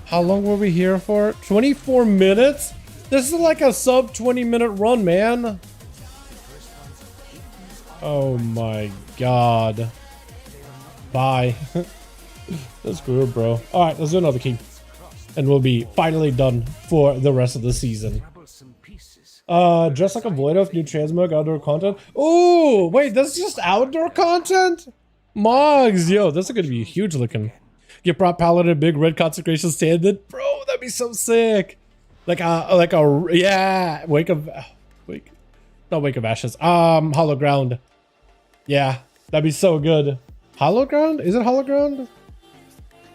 How long were we here for? 24 minutes? This is like a sub 20-minute run, man. Oh my god. Bye. That's good, bro. Alright, let's do another key. And we'll be finally done for the rest of the season. Just like a void of new transmog outdoor content. Oh, wait, that's just outdoor content? Mogs, yo, this is gonna be huge looking. Get prop paladin, big red consecration standard. Bro, that'd be so sick. Like a yeah, wake of ashes. Hollow ground. Yeah, that'd be so good. Hollow ground? Is it hollow ground?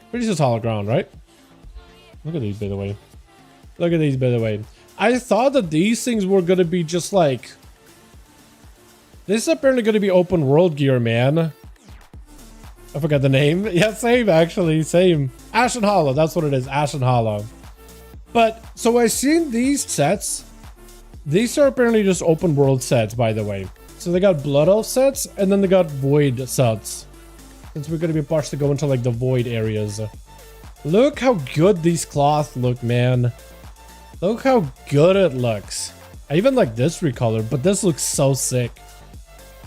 Pretty sure it's hollow ground, right? Look at these, by the way. Look at these, by the way. I thought that these things were gonna be just like. This is apparently gonna be open world gear, man. I forgot the name. Yeah, same actually, same. Ashen Hollow, that's what it is, Ashen Hollow. But, so I've seen these sets. These are apparently just open world sets, by the way. So they got Blood Elf sets, and then they got Void sets. Since we're gonna be partially to go into like the Void areas. Look how good these cloths look, man. Look how good it looks. I even like this recolor, but this looks so sick.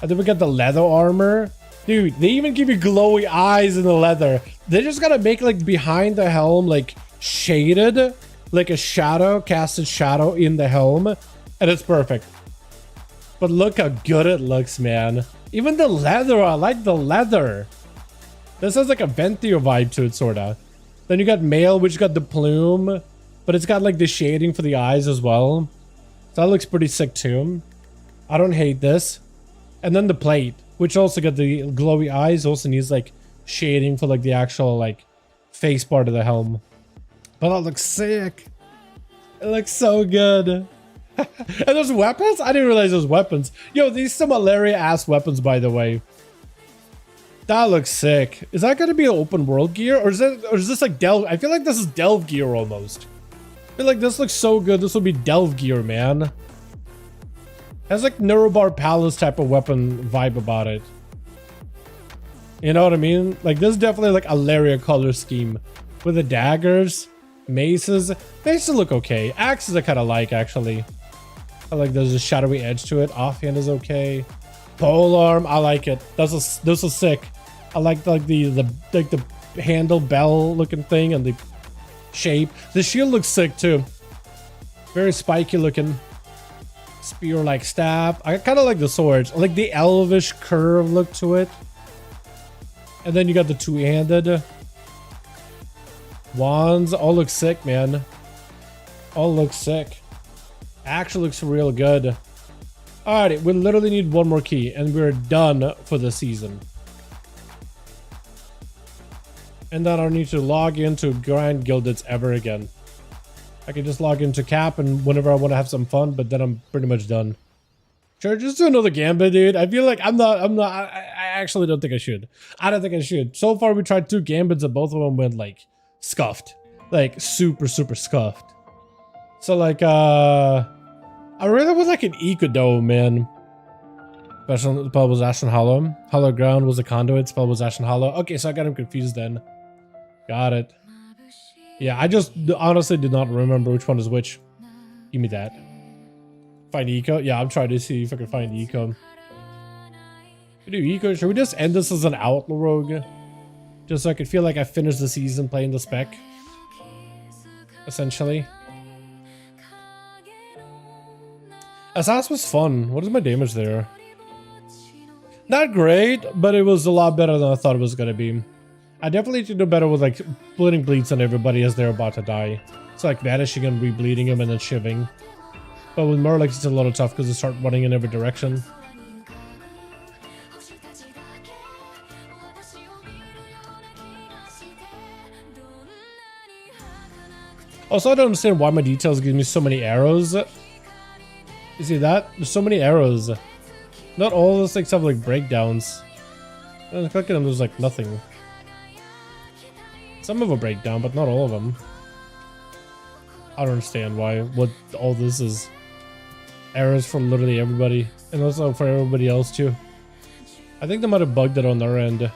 And then we got the leather armor. Dude, they even give you glowy eyes in the leather. They just gotta make like behind the helm like shaded, like a shadow, casted shadow in the helm, and it's perfect. But look how good it looks, man. Even the leather, I like the leather. This has like a Ventio vibe to it, sorta. Then you got Mail, which got the plume, but it's got like the shading for the eyes as well. So that looks pretty sick too. I don't hate this. And then the plate, which also got the glowy eyes, also needs like shading for like the actual like face part of the helm. But that looks sick. It looks so good. And there's weapons? I didn't realize there's weapons. Yo, these some malaria ass weapons, by the way. That looks sick. Is that gonna be an open world gear? Or is this like Delve? I feel like this is Delve gear almost. I feel like this looks so good. This will be Delve gear, man. Has like Neurobar Palace type of weapon vibe about it. You know what I mean? Like this is definitely like a Laria color scheme. With the daggers, maces. They still look okay. Axes I kind of like actually. I like there's a shadowy edge to it. Offhand is okay. Polearm, I like it. This is sick. I like the handle bell looking thing and the shape. The shield looks sick too. Very spiky looking. Spear like stab. I kind of like the swords. I like the elvish curve look to it. And then you got the two-handed wands. All look sick, man. All look sick. Actually looks real good. Alright, we literally need one more key and we're done for the season. And then I don't need to log into Grand Guildeds ever again. I can just log into Cap and whenever I want to have some fun, but then I'm pretty much done. Sure, just do another gambit, dude. I feel like I actually don't think I should. I don't think I should. So far we tried 2 gambits and both of them went like scuffed. Like super scuffed. So like I really would like an Ecodome, man. Special spell was Ashen Hollow. Hollow Ground was a conduit. Spell was Ashen Hollow. Okay, so I got him confused then. Got it. Yeah, I just honestly did not remember which one is which. Give me that. Find Eco? Yeah, I'm trying to see if I can find Eco. We do Eco. Should we just end this as an Outlaw Rogue? Just so I could feel like I finished the season playing the spec. Essentially. ASUS was fun. What is my damage there? Not great, but it was a lot better than I thought it was going to be. I definitely need to do better with like splitting bleeds on everybody as they're about to die. It's like vanishing and rebleeding them and then shiving. But with Merlix it's a little tough because they start running in every direction. Also, I don't understand why my details give me so many arrows. You see that? There's so many arrows. Not all of those things have like breakdowns. When I click at them, there's like nothing. Some of a breakdown, but not all of them. I don't understand what all this is. errors for literally everybody, and also for everybody else too. I think they might have bugged it on their end.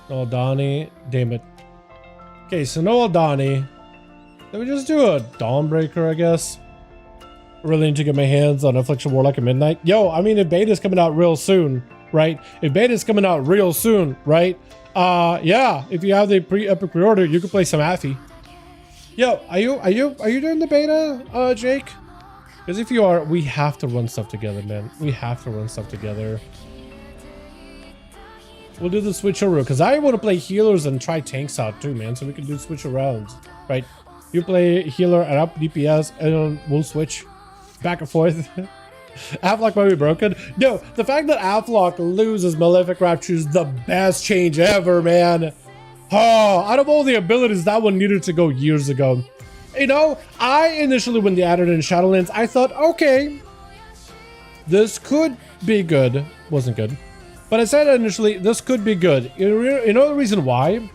No Aldani, damn it. Okay, so no Aldani. Let me just do a Dawnbreaker, I guess. Really need to get my hands on Affliction Warlock at midnight. Yo, I mean, if beta's coming out real soon, right? If beta's coming out real soon, right? Yeah, if you have the epic pre-order, you can play some Affy. Yo, are you doing the beta, Jake? Because if you are, we have to run stuff together, man. We have to run stuff together. We'll do the switcheroo, because I want to play healers and try tanks out too, man. So we can do switch arounds, right? You play healer and up DPS, and then we'll switch back and forth. Aflock might be broken. No, the fact that Aflock loses Malefic Rapture is the best change ever, man. Oh, out of all the abilities, that one needed to go years ago. You know, I initially, when they added in Shadowlands, I thought, okay, this could be good. Wasn't good. But I said initially, this could be good. You know the reason why?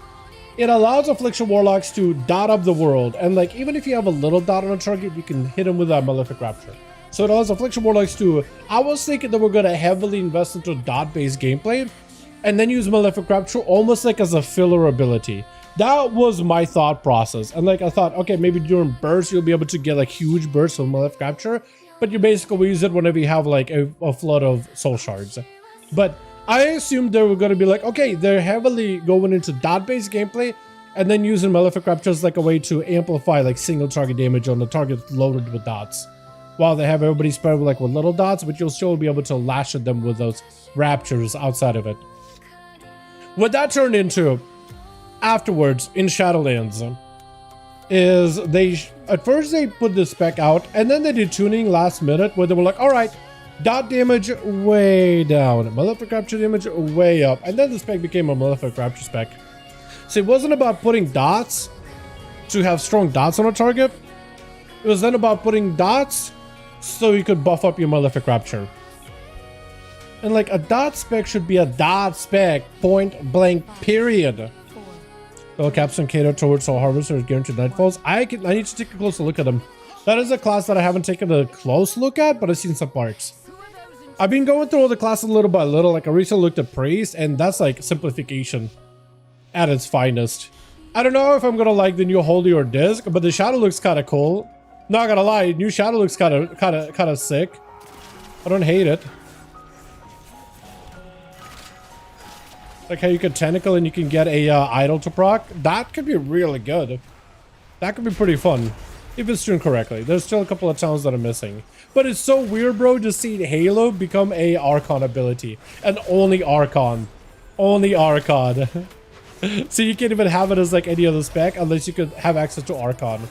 It allows Affliction Warlocks to dot up the world. And like, even if you have a little dot on a target, you can hit them with a Malefic Rapture. So it allows Affliction Warlocks to... I was thinking that we're going to heavily invest into dot-based gameplay. And then use Malefic Rapture almost like as a filler ability. That was my thought process. And like, I thought, okay, maybe during bursts, you'll be able to get like huge bursts of Malefic Rapture. But you basically use it whenever you have like a flood of soul shards. But I assumed they were going to be like, okay, they're heavily going into dot-based gameplay and then using Malefic Rapture as like a way to amplify like single target damage on the target loaded with dots. While they have everybody spread with like with little dots, but you'll still be able to lash at them with those raptures outside of it. What that turned into afterwards in Shadowlands is at first they put the spec out and then they did tuning last minute where they were like, all right, dot damage way down, Malefic Rapture damage way up, and then the spec became a Malefic Rapture spec. So it wasn't about putting dots to have strong dots on a target. It was then about putting dots so you could buff up your Malefic Rapture. And like a dot spec should be a dot spec, point blank, period. Though Capstone cater towards Soul Harvester is guaranteed Nightfalls. I need to take a closer look at them. That is a class that I haven't taken a close look at, but I've seen some parts. I've been going through all the classes little by little. Like I recently looked at Priest, and that's like simplification at its finest. I don't know if I'm gonna like the new Holy or Disc, but the shadow looks kind of cool. Not gonna lie, new shadow looks kind of sick. I don't hate it. Like how you can tentacle and you can get a idol to proc. That could be really good. That could be pretty fun. If it's tuned correctly. There's still a couple of towns that are missing. But it's so weird, bro, to see Halo become a Archon ability. And only Archon. Only Archon. So you can't even have it as like any other spec unless you could have access to Archon.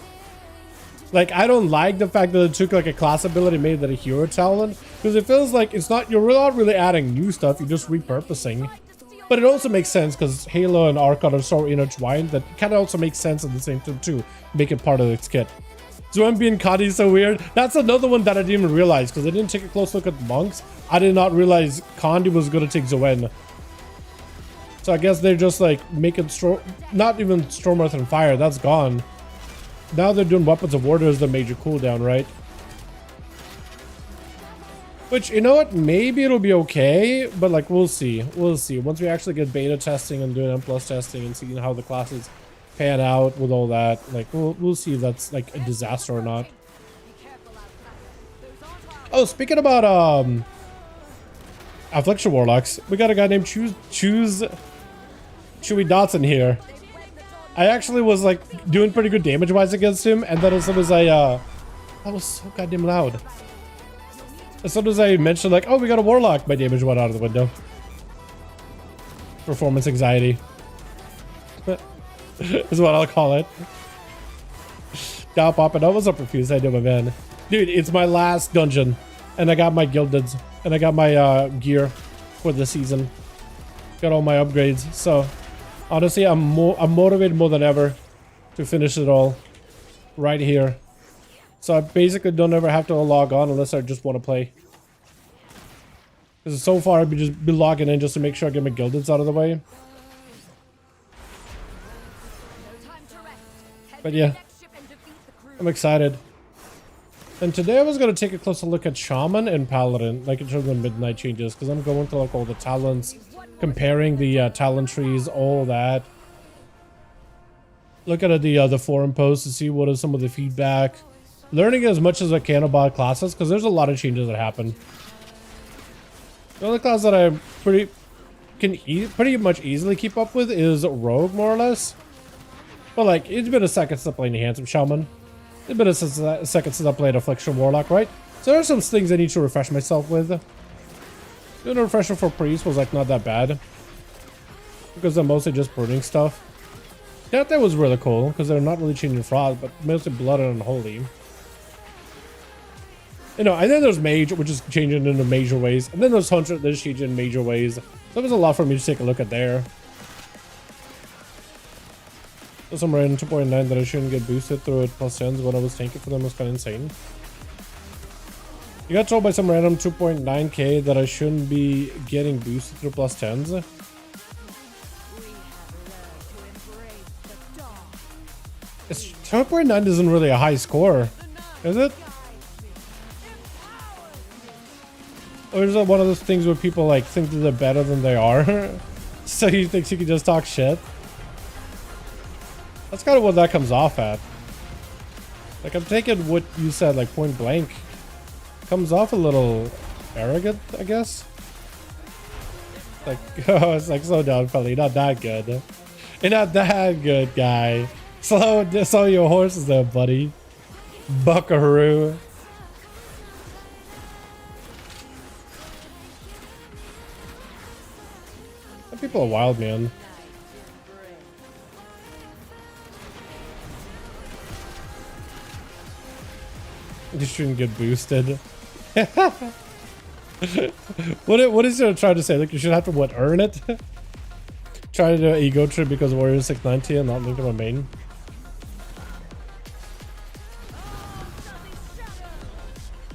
Like, I don't like the fact that it took like a class ability and made that a hero talent. Because it feels like it's not, you're not really adding new stuff, you're just repurposing. But it also makes sense because Halo and Archon are so intertwined that it kind of also makes sense at the same time too. Make it part of its kit. Zombie and Kadi is so weird. That's another one that I didn't even realize because I didn't take a close look at monks. I did not realize Kandi was going to take Zoen. So I guess they're just like making not even Storm Earth and Fire. That's gone. Now they're doing Weapons of Order as the major cooldown, right? Which, you know what? Maybe it'll be okay, but like we'll see. We'll see. Once we actually get beta testing and doing M+ testing and seeing how the classes pan out with all that, like we'll see if that's like a disaster or not. Oh, speaking about Affliction Warlocks, we got a guy named Choose Chewy Dots in here. I actually was like doing pretty good damage wise against him, and then as soon as I that was so goddamn loud. As soon as I mentioned like, oh, we got a Warlock, my damage went out of the window. Performance anxiety. Is what I'll call it. Dow popping. I was up confused. I do, my man. Dude, it's my last dungeon. And I got my gildeds. And I got my gear for the season. Got all my upgrades. So, honestly, I'm motivated more than ever to finish it all. Right here. So I basically don't ever have to log on unless I just want to play. Because so far I've just been logging in just to make sure I get my gildeds out of the way. But yeah, I'm excited. And today I was going to take a closer look at Shaman and Paladin, like in terms of midnight changes, because I'm going to like all the talents, comparing the talent trees, all that. Look at the forum posts to see what is some of the feedback. Learning as much as I can about classes, because there's a lot of changes that happen. The only class that I pretty much easily keep up with is Rogue, more or less. But like, it's been a second since I played Handsome Shaman. It's been a second since I played Affliction Warlock, right? So there are some things I need to refresh myself with. Doing a refresher for Priest was like not that bad, because I'm mostly just burning stuff. That was really cool, because they're not really changing Frost, but mostly Blood and Unholy. You know, and then there's Mage, which is changing in major ways. And then there's Hunter, that's changing in major ways. So there's a lot for me to take a look at there. There's some random 2.9 that I shouldn't get boosted through it plus 10s when I was tanking for them was kind of insane. You got told by some random 2.9k that I shouldn't be getting boosted through plus 10s. It's 2.9 isn't really a high score, is it? Or is it one of those things where people like think that they're better than they are? So he thinks he can just talk shit? That's kind of what that comes off at. Like, I'm taking what you said, like, point blank. Comes off a little arrogant, I guess. Like, oh, it's like, slow down, fella. You're not that good. You're not that good, guy. Slow your horses there, buddy. Buckaroo. Some people are wild, man. You shouldn't get boosted. What is it trying to say? Like, you should have to what, earn it? Try to do an ego trip because Warrior 690 and not link to my main.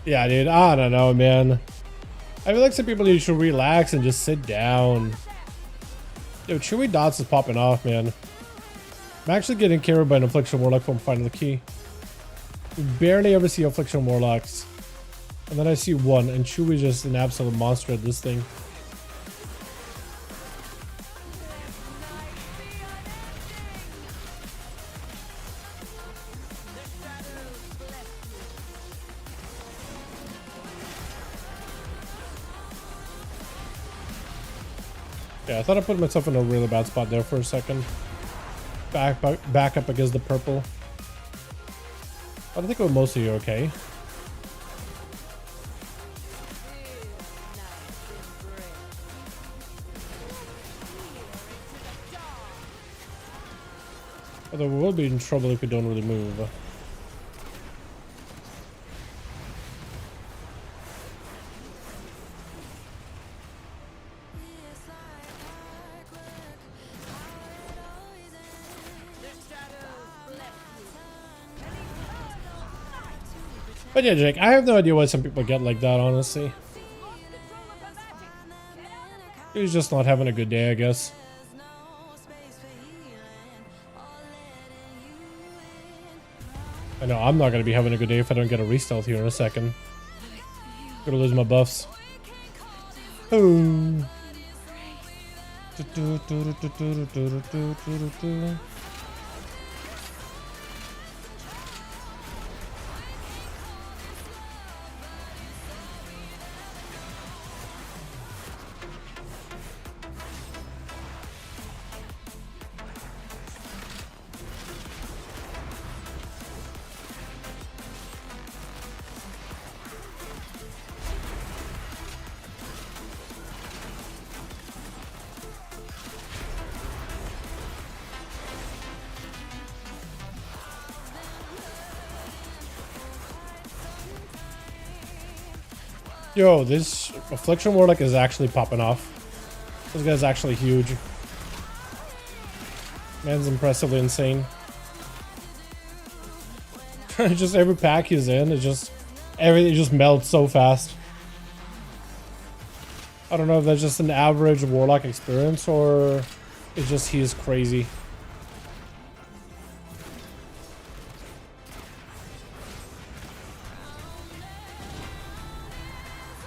Yeah, dude, I don't know, man. I feel like some people need to relax and just sit down. Yo, Chewy Dots is popping off, man. I'm actually getting carried by an Affliction Warlock from finding the key. We barely ever see Affliction Warlocks. And then I see one, and Chewy's just an absolute monster at this thing. Yeah, I thought I put myself in a really bad spot there for a second. Back up against the purple. I think we're mostly okay. Although we will be in trouble if we don't really move. But yeah, Jake, I have no idea why some people get like that, honestly. He's just not having a good day, I guess. I know I'm not going to be having a good day if I don't get a re-stealth here in a second. Gonna lose my buffs. Oh. Yo, this Affliction Warlock is actually popping off. This guy's actually huge. Man's impressively insane. Just every pack he's in, it just everything just melts so fast. I don't know if that's just an average Warlock experience or it's just he's crazy.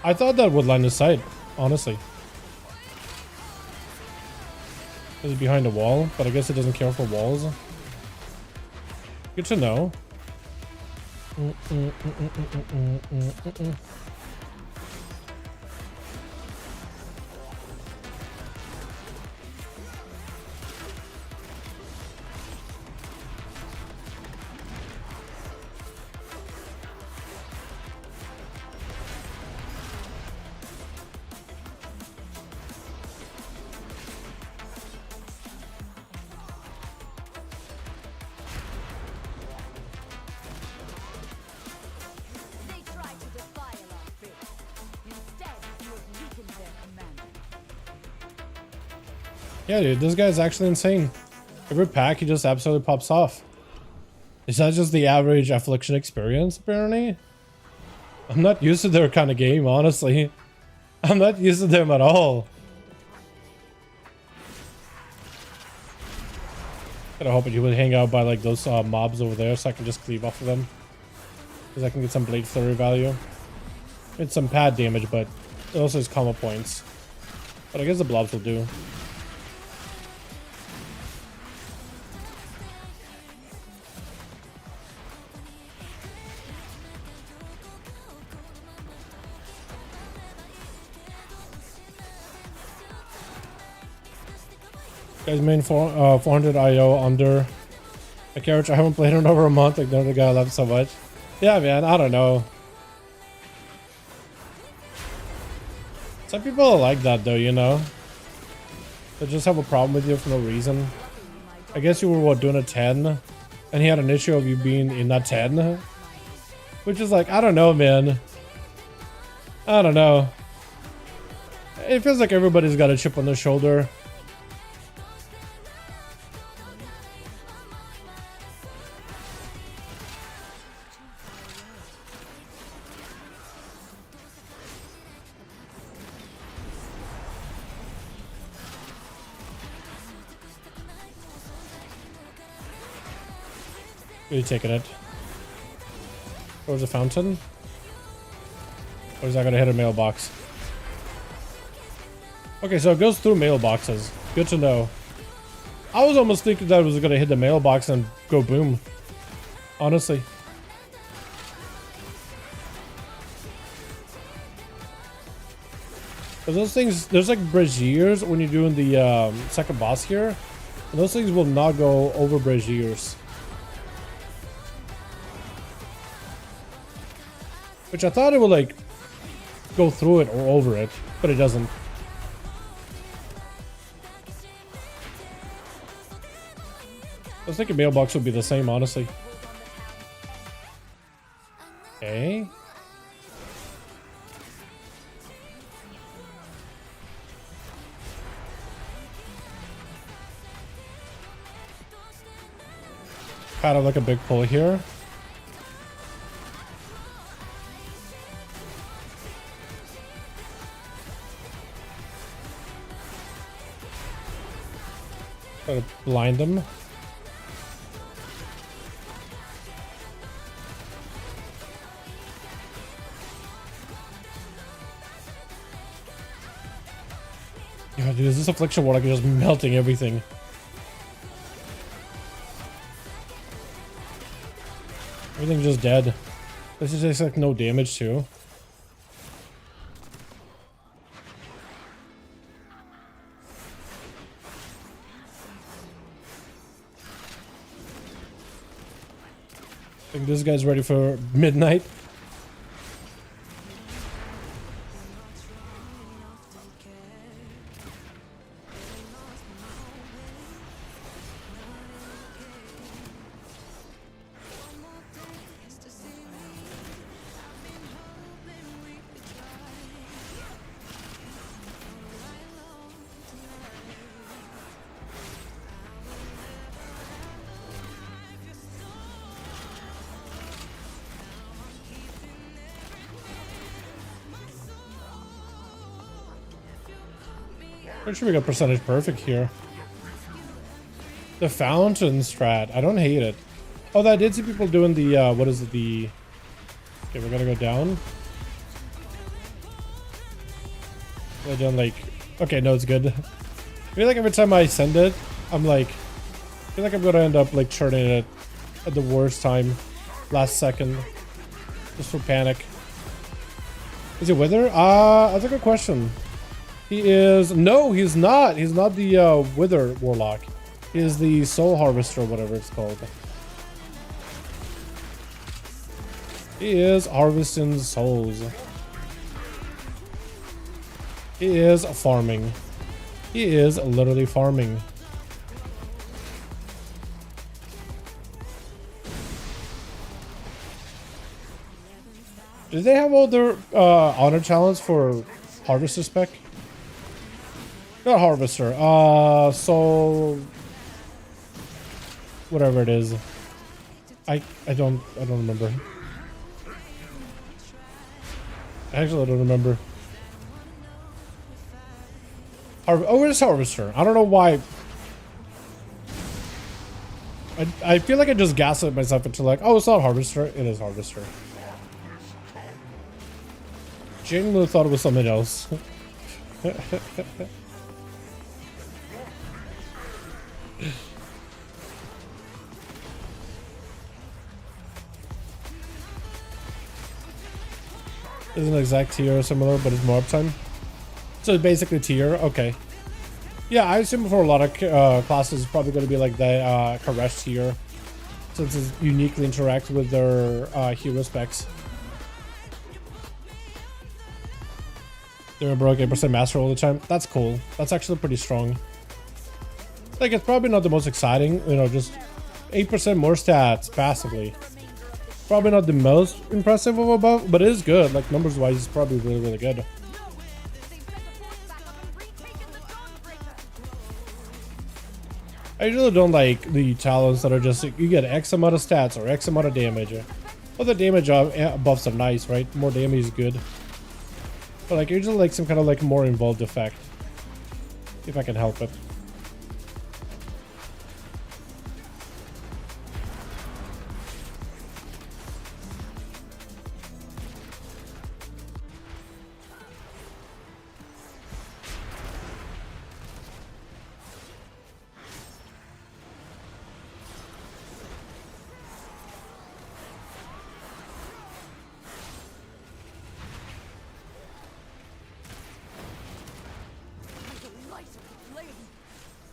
I thought that would line of sight, honestly. Is it behind a wall? But I guess it doesn't care for walls. Good to know. Yeah, dude, this guy's actually insane. Every pack, he just absolutely pops off. Is that just the average Affliction experience, apparently? I'm not used to their kind of game, honestly. I'm not used to them at all. Kinda hoping you would hang out by like those mobs over there so I can just cleave off of them. Because I can get some Blade Flurry value. It's some pad damage, but it also has combo points. But I guess the blobs will do. Guys, main 400 IO under a carriage. I haven't played in over a month. Like, the guy I love so much. Yeah, man, I don't know. Some people are like that, though, you know? They just have a problem with you for no reason. I guess you were, what, doing a 10? And he had an issue of you being in that 10? Which is like, I don't know, man. I don't know. It feels like everybody's got a chip on their shoulder. Are you taking it? Towards the fountain? Or is that gonna hit a mailbox? Okay, so it goes through mailboxes. Good to know. I was almost thinking that it was gonna hit the mailbox and go boom. Honestly. But those things, there's like braziers when you're doing the second boss here. And those things will not go over braziers. Which I thought it would like go through it or over it, but it doesn't. I was thinking mailbox would be the same, honestly. Okay. Kind of like a big pull here. Try to blind them. Yeah, dude, is this affliction war like just melting everything? Everything's just dead. This is just like no damage too. I think this guy's ready for midnight. Pretty sure we got percentage perfect here. The fountain strat. I don't hate it. Oh, I did see people doing the, what is it, the... Okay, we're gonna go down. I don't like... Okay, no, it's good. I feel like every time I send it, I'm like... I feel like I'm gonna end up like churning it at the worst time. Last second. Just for panic. Is he Wither? That's a good question. He is... No, he's not. He's not the Wither Warlock. He is the Soul Harvester, or whatever it's called. He is harvesting souls. He is farming. He is literally farming. Did they have all their honor talents for Harvester spec? Not Harvester. So whatever it is. I don't remember. Actually, I don't remember. Oh, it's Harvester. I don't know why. I feel like I just gaslit myself into like, oh, it's not Harvester. It is Harvester. Genuinely thought it was something else. Isn't an exact tier or similar, but it's more uptime. So it's basically tier. Okay. Yeah, I assume for a lot of classes, it's probably going to be like the Karesh tier, since it's uniquely interact with their hero specs. They're broke 8% master all the time. That's cool. That's actually pretty strong. Like, it's probably not the most exciting, you know, just 8% more stats passively. Probably not the most impressive of above, but it is good. Like, numbers wise, it's probably really, really good. I usually don't like the talents that are just, you get X amount of stats or X amount of damage. Well, the damage buffs are nice, right? More damage is good. But like, I usually like some kind of like more involved effect. If I can help it.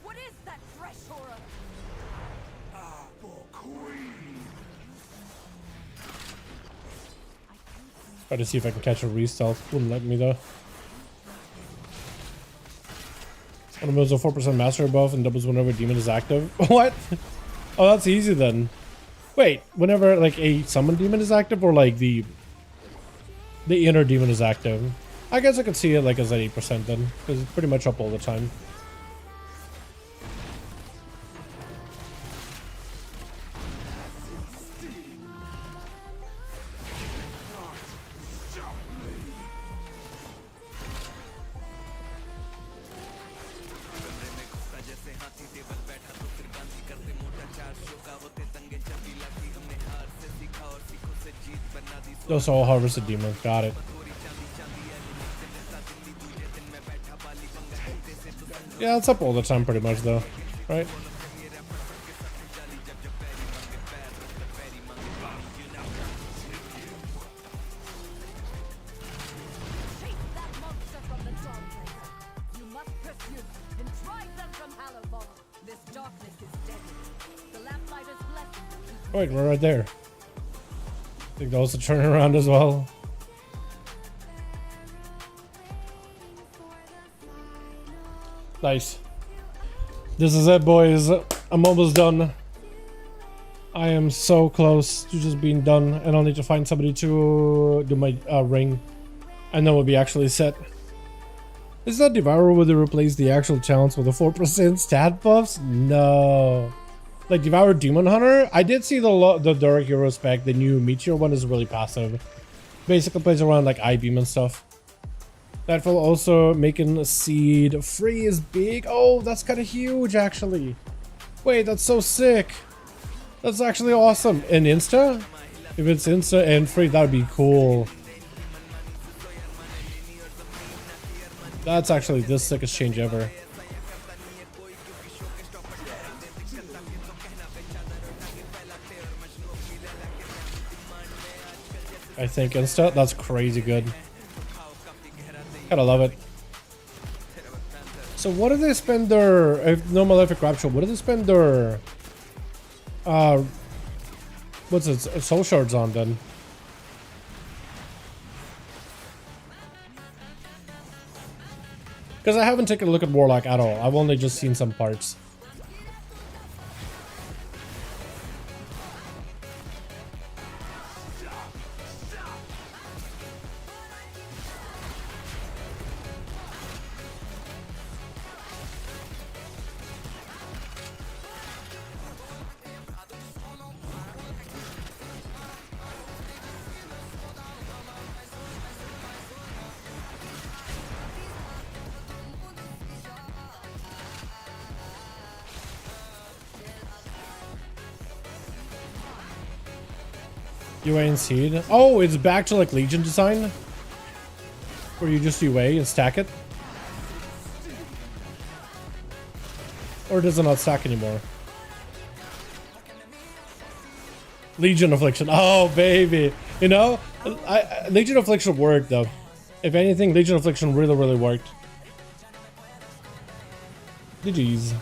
What is that fresh horror?
Try to see if I can catch a re-stealth. Wouldn't let me though. One of those a 4% mastery buff and doubles whenever demon is active. What? Oh, that's easy then. Wait, whenever like a summon demon is active, or like the inner demon is active? I guess I could see it like as at 8% then, because it's pretty much up all the time. Those all harvested demons. Got it. Yeah, it's up all the time pretty much though, right? Oh, wait, we're right there. I think that was a turnaround as well. Nice. This is it, boys. I'm almost done. I am so close to just being done, and I'll need to find somebody to do my ring, and then we'll be actually set. Is that Devourer where they replace the actual challenge with the 4% stat buffs? No. Like Devour Demon Hunter, I did see the Dark Hero spec. The new Meteor one is really passive. Basically plays around like I-beam and stuff. Tasteful also making seed free is big. Oh, that's kind of huge actually. Wait, that's so sick. That's actually awesome. And Insta? If it's Insta and free, that would be cool. That's actually the sickest change ever. I think Insta, that's crazy good. Gotta love it. So what do they spend their, if no malefic rapture, what do they spend their what's it, soul shards on then? Because I haven't taken a look at Warlock at all. I've only just seen some parts. UA and seed. Oh, it's back to like Legion design, where you just UA and stack it, or does it not stack anymore? Legion Affliction. Oh baby, you know, Legion Affliction worked though. If anything, Legion Affliction really worked. GG's.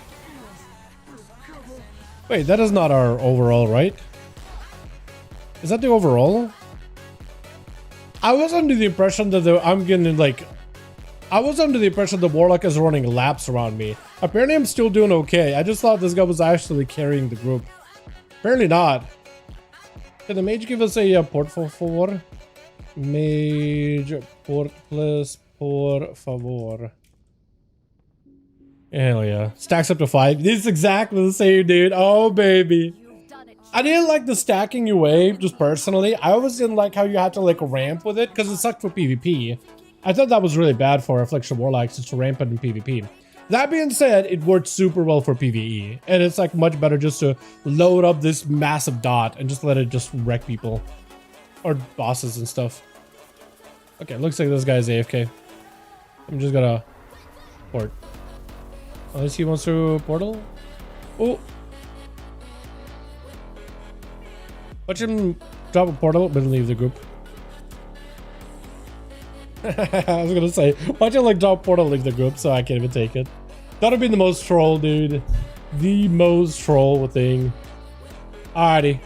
Wait, that is not our overall, right? Is that the overall? I was under the impression that I'm getting like... I was under the impression the Warlock is running laps around me. Apparently I'm still doing okay. I just thought this guy was actually carrying the group. Apparently not. Can the mage give us a port for favor? Mage port plus por favor. Hell yeah. Stacks up to 5. This is exactly the same, dude. Oh baby. I didn't like the stacking UA, just personally. I always didn't like how you had to like ramp with it, because it sucked for PvP. I thought that was really bad for Affliction Warlocks, just to ramp it in PvP. That being said, it worked super well for PvE, and it's like much better just to load up this massive dot and just let it just wreck people. Or bosses and stuff. Okay, looks like this guy's AFK. I'm just gonna port. Unless he wants to portal? Oh! Watch him drop a portal, but leave the group. I was gonna say, watch him like drop a portal, leave the group, so I can't even take it. That would be the most troll, dude. The most troll thing. Alrighty.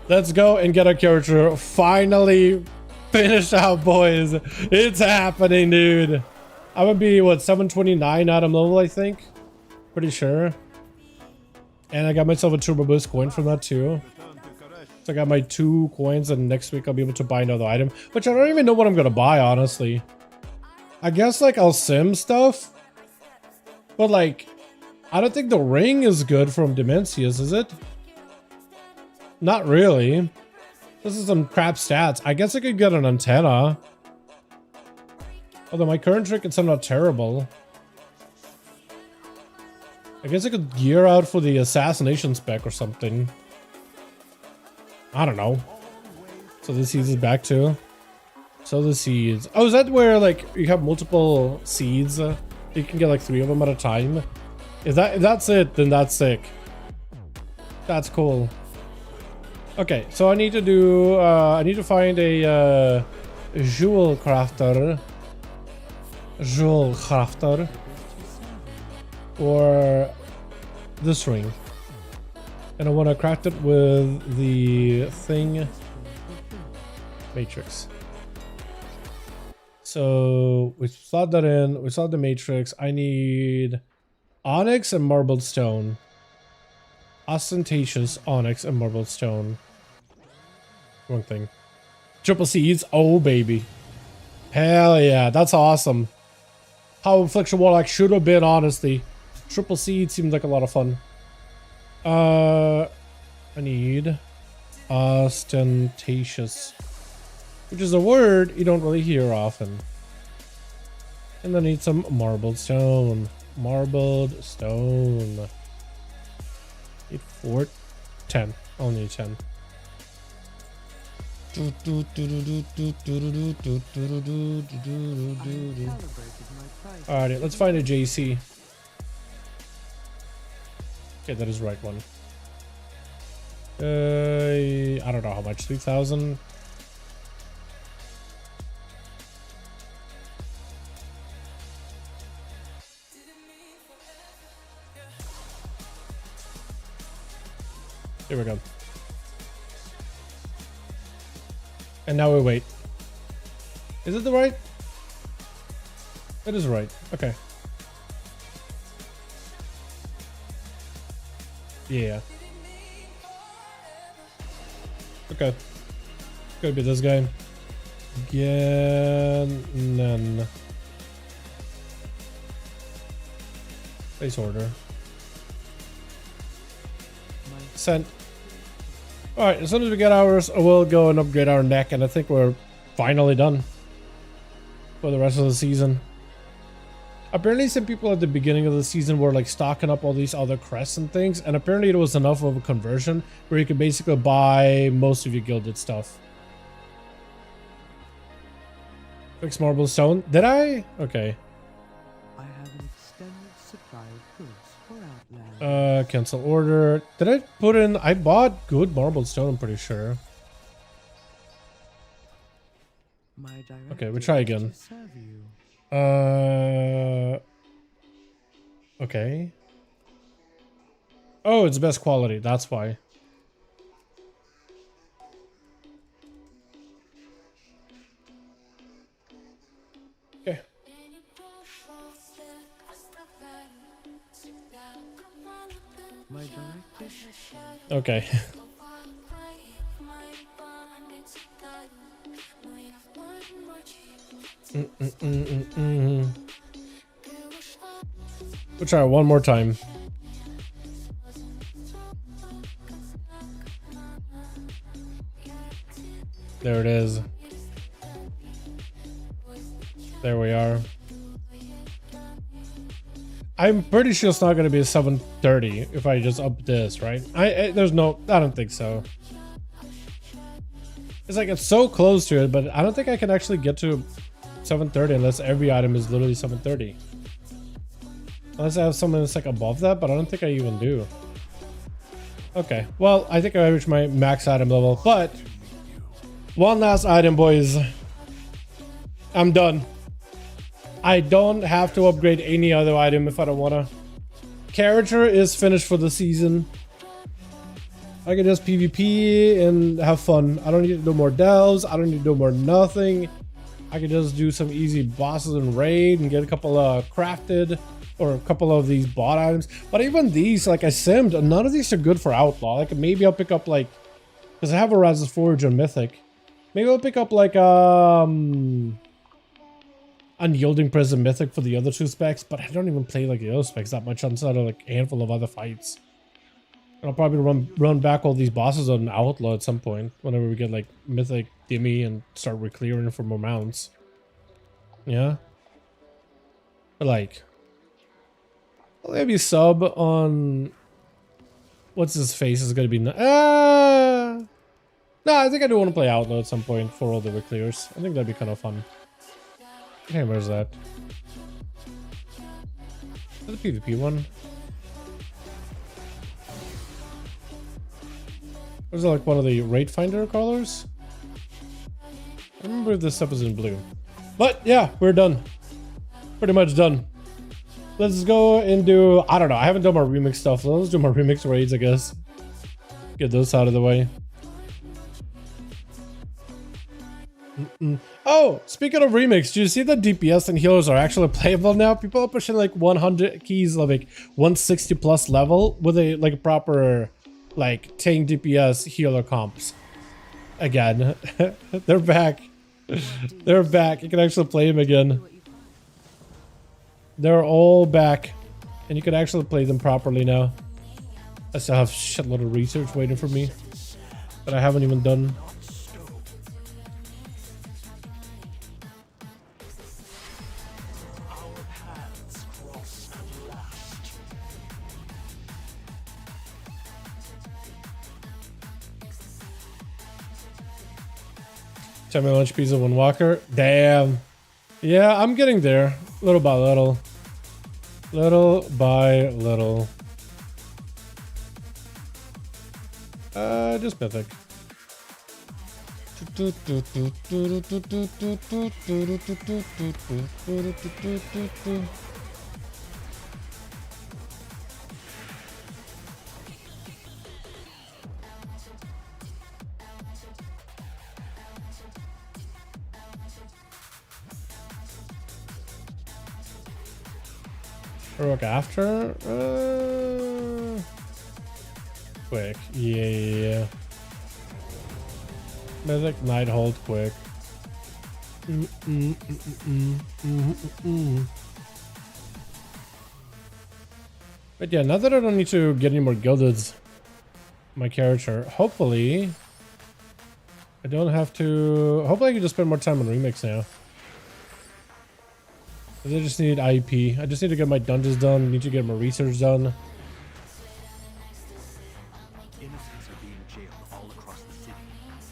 Let's go and get our character finally finished out, boys. It's happening, dude. I'm gonna be, what, 729 out of level, I think? Pretty sure. And I got myself a turbo boost coin from that too. So I got my 2 coins, and next week I'll be able to buy another item, which I don't even know what I'm gonna buy, honestly. I guess like I'll sim stuff, but like I don't think the ring is good from Dimensius, is it? Not really. This is some crap stats. I guess I could get an antenna, although my current trinkets are not terrible. I guess I could gear out for the assassination spec or something. I don't know. So the seeds is back too. So the seeds. Oh, is that where like you have multiple seeds? You can get like 3 of them at a time. If that's it, then that's sick. That's cool. Okay, so I need to do. I need to find a jewel crafter. Jewel crafter. Or this ring, and I want to craft it with the thing matrix. So we slot that in, we slot the matrix. I need onyx and marbled stone. Ostentatious onyx and marbled stone. Wrong thing. Triple seeds. Oh baby, hell yeah, that's awesome. How Affliction Warlock should have been, honestly. Triple seed seems like a lot of fun. I need ostentatious, which is a word you don't really hear often. And I need some marbled stone. Marbled stone. Need 4, 10. I'll need 10. Alright, let's find a JC. Okay, that is the right one. I don't know how much, 3,000. Here we go. And now we wait. Is it the right? It is right. Okay. Yeah. Okay. Could be this guy. Again. Place order. Sent. Alright, as soon as we get ours, we'll go and upgrade our neck, and I think we're finally done for the rest of the season. Apparently some people at the beginning of the season were like stocking up all these other crests and things, and apparently it was enough of a conversion where you could basically buy most of your gilded stuff. Fix marble stone. Did I? Okay.
I have an extended supply of goods for Outland.
Cancel order. Did I put in? I bought good marble stone, I'm pretty sure.
My
Okay, we'll try again.
to serve you.
Okay. Oh, it's best quality. That's why. Okay.
My directive.
Okay. We'll try it one more time. There it is. There we are. I'm pretty sure it's not going to be a 730 if I just up this, right? I don't think so. It's like it's so close to it, but I don't think I can actually get to 730 unless every item is literally 730. Unless I have something that's like above that, but I don't think I even do. Okay, well, I think I reached my max item level, but one last item, boys. I'm done. I don't have to upgrade any other item if I don't wanna. Character is finished for the season. I can just PvP and have fun. I don't need to do more delves. I don't need to do more nothing. I can just do some easy bosses and raid and get a couple of crafted or a couple of these bot items. But even these, like I simmed, none of these are good for outlaw. Like maybe I'll pick up like, because I have a Raz's Forge and Mythic. Maybe I'll pick up like Unyielding Prison Mythic for the other two specs, but I don't even play like the other specs that much outside of like a handful of other fights. And I'll probably run back all these bosses on Outlaw at some point whenever we get like Mythic Dimmy and start re-clearing for more mounts. Yeah. But like, I'll maybe sub on what's his face is gonna be. No, I think I do want to play Outlaw at some point for all the re-clears. I think that'd be kind of fun. Okay, where's that? Is that the PvP one? Or is it like one of the rate finder colors? I remember this stuff was in blue. But yeah, we're done. Pretty much done. Let's go and do, I don't know, I haven't done my remix stuff. So let's do my remix raids, I guess. Get those out of the way. Oh, speaking of remix, do you see that DPS and healers are actually playable now? People are pushing like 100 keys, like 160 plus level with a like proper like tank DPS healer comps. Again, they're back. They're back. You can actually play them again. They're all back, and you can actually play them properly now. I still have a shitload of research waiting for me that I haven't even done. 10 million HPs of one walker. Damn. Yeah, I'm getting there. Little by little. Little by little. Just mythic. Work after? Quick. Yeah. Mythic night hold quick. But yeah, now that I don't need to get any more gildeds, my character, hopefully I don't have to. Hopefully I can just spend more time on remix now. I just need IEP. I just need to get my dungeons done. Need to get my research done.
Innocents are being jailed all across the city.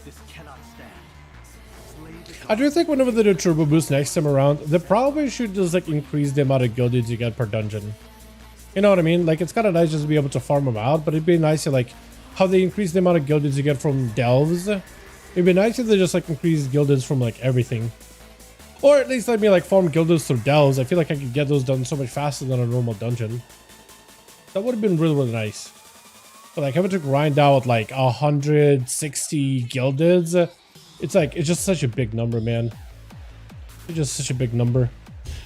This cannot stand.
I do think whenever they do turbo boost next time around, they probably should just like increase the amount of gildeds you get per dungeon. You know what I mean? Like it's kind of nice just to be able to farm them out, but it'd be nice to like how they increase the amount of gildeds you get from delves. It'd be nice if they just like increase gildeds from like everything. Or at least let me like farm gildeds through delves. I feel like I could get those done so much faster than a normal dungeon. That would have been really, really nice. But like having to grind out like 160 gildeds, it's like, it's just such a big number, man. It's just such a big number.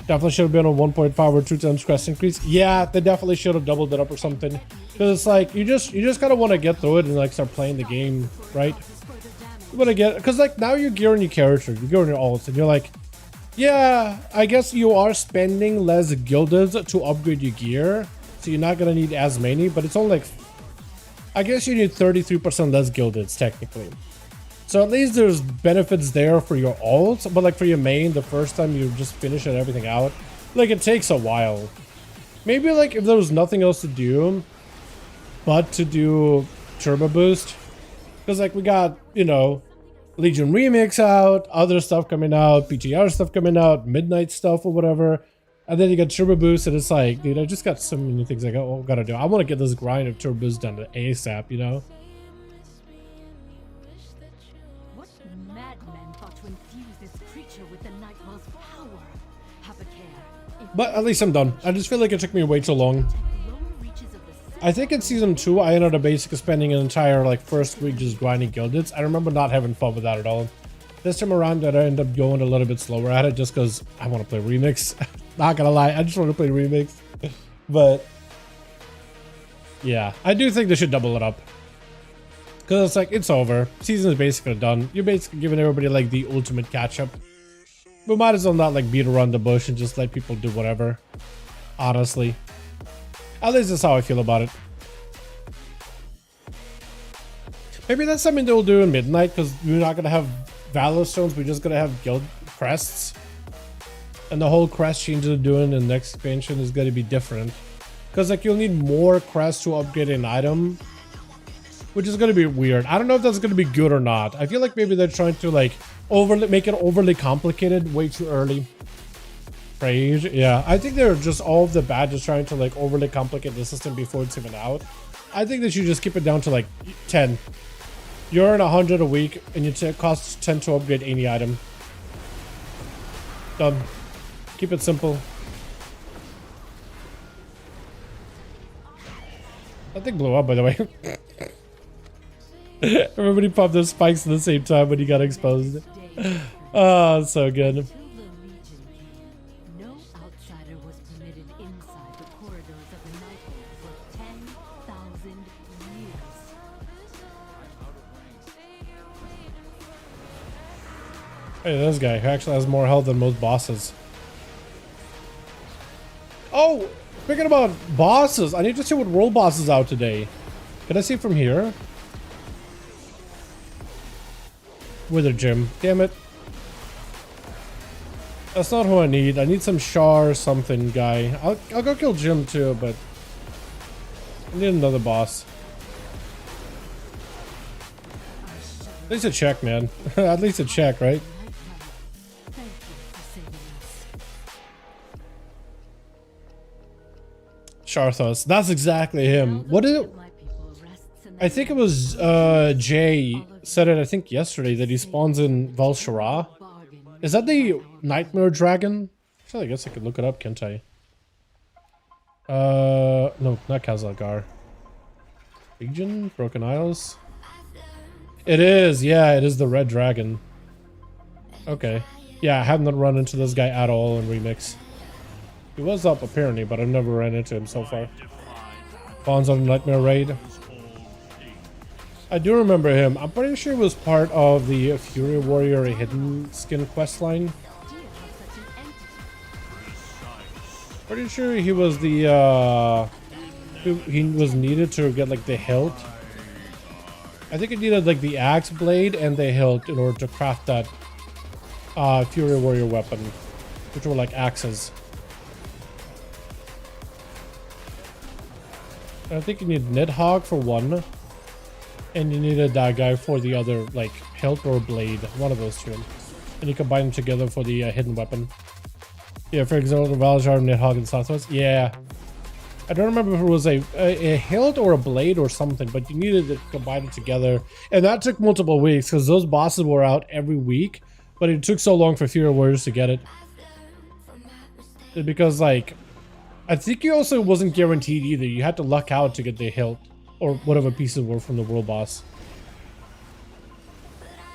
Definitely should have been on 1.5 or 2 times crest increase. Yeah, they definitely should have doubled it up or something. Because it's like, you just kind of want to get through it and like start playing the game, right? You want to get, because like now you're gearing your character, you're gearing your ults, and you're like, yeah, I guess you are spending less gildeds to upgrade your gear, so you're not gonna need as many, but it's only like, I guess you need 33% less gildeds technically. So at least there's benefits there for your ults, but like for your main, the first time you just finish it, everything out, like it takes a while. Maybe like if there was nothing else to do but to do turbo boost, because like we got, you know, Legion Remix out, other stuff coming out, PTR stuff coming out, Midnight stuff or whatever. And then you got Turbo Boost, and it's like, dude, I just got so many things I gotta do. I want to get this grind of Turbo Boost done ASAP, you know?
What madman thought to infuse this creature with the Nightmare's power? Have a care.
But at least I'm done. I just feel like it took me way too long. I think in season 2, I ended up basically spending an entire like first week just grinding gildeds. I remember not having fun with that at all. This time around, I ended up going a little bit slower at it just because I want to play remix. Not gonna lie, I just want to play remix. But yeah, I do think they should double it up. Because it's like, it's over. Season is basically done. You're basically giving everybody like the ultimate catch up. We might as well not like beat around the bush and just let people do whatever. Honestly. At least that's how I feel about it. Maybe that's something they'll do in Midnight, because we're not going to have Valor Stones, we're just going to have guild crests. And the whole crest change they're doing in the next expansion is going to be different. Because like you'll need more crests to upgrade an item, which is going to be weird. I don't know if that's going to be good or not. I feel like maybe they're trying to like make it overly complicated way too early. Rage, yeah, I think they're just all of the badges trying to like overly complicate the system before it's even out. I think they should just keep it down to like 10. You earn 100 a week and it costs 10 to upgrade any item. Done. Keep it simple. That thing blew up, by the way. Everybody popped those spikes at the same time when he got exposed. Oh, so good. Hey, this guy who actually has more health than most bosses. Oh, speaking about bosses, I need to see what world boss is out today. Can I see from here? Wither Gym. Damn it. That's not who I need. I need some Char something guy. I'll go kill Jim too, but I need another boss. least a check, man. At least a check, right?
Thank you for saving us.
Sharthos. That's exactly him. What is it?
My people rests in
I think it was Jay said it, I think yesterday, that he spawns in Val'Shara.
bargain.
Is that the Nightmare Dragon? Actually, I guess I could look it up, can't I? No, not Kazalgar. Region? Broken Isles? It is, yeah, it is the Red Dragon. Okay. Yeah, I haven't run into this guy at all in Remix. He was up apparently, but I've never ran into him so far. Spawns on the Nightmare Raid. I do remember him. I'm pretty sure he was part of the Fury Warrior Hidden Skin questline. Pretty sure he was the he was needed to get like the hilt. I think it needed like the axe blade and the hilt in order to craft that Fury Warrior weapon, which were like axes. I think you need Nidhogg for one, and you needed that guy for the other, like hilt or blade, one of those two, and you combine them together for the hidden weapon. Yeah, for example, Val'Shara, Nidhogg, and Southwest. Yeah, I don't remember if it was a hilt or a blade or something, but you needed to combine it together, and that took multiple weeks because those bosses were out every week, but it took so long for Fury Warriors to get it. Because like, I think you also wasn't guaranteed either. You had to luck out to get the hilt or whatever pieces were from the world boss.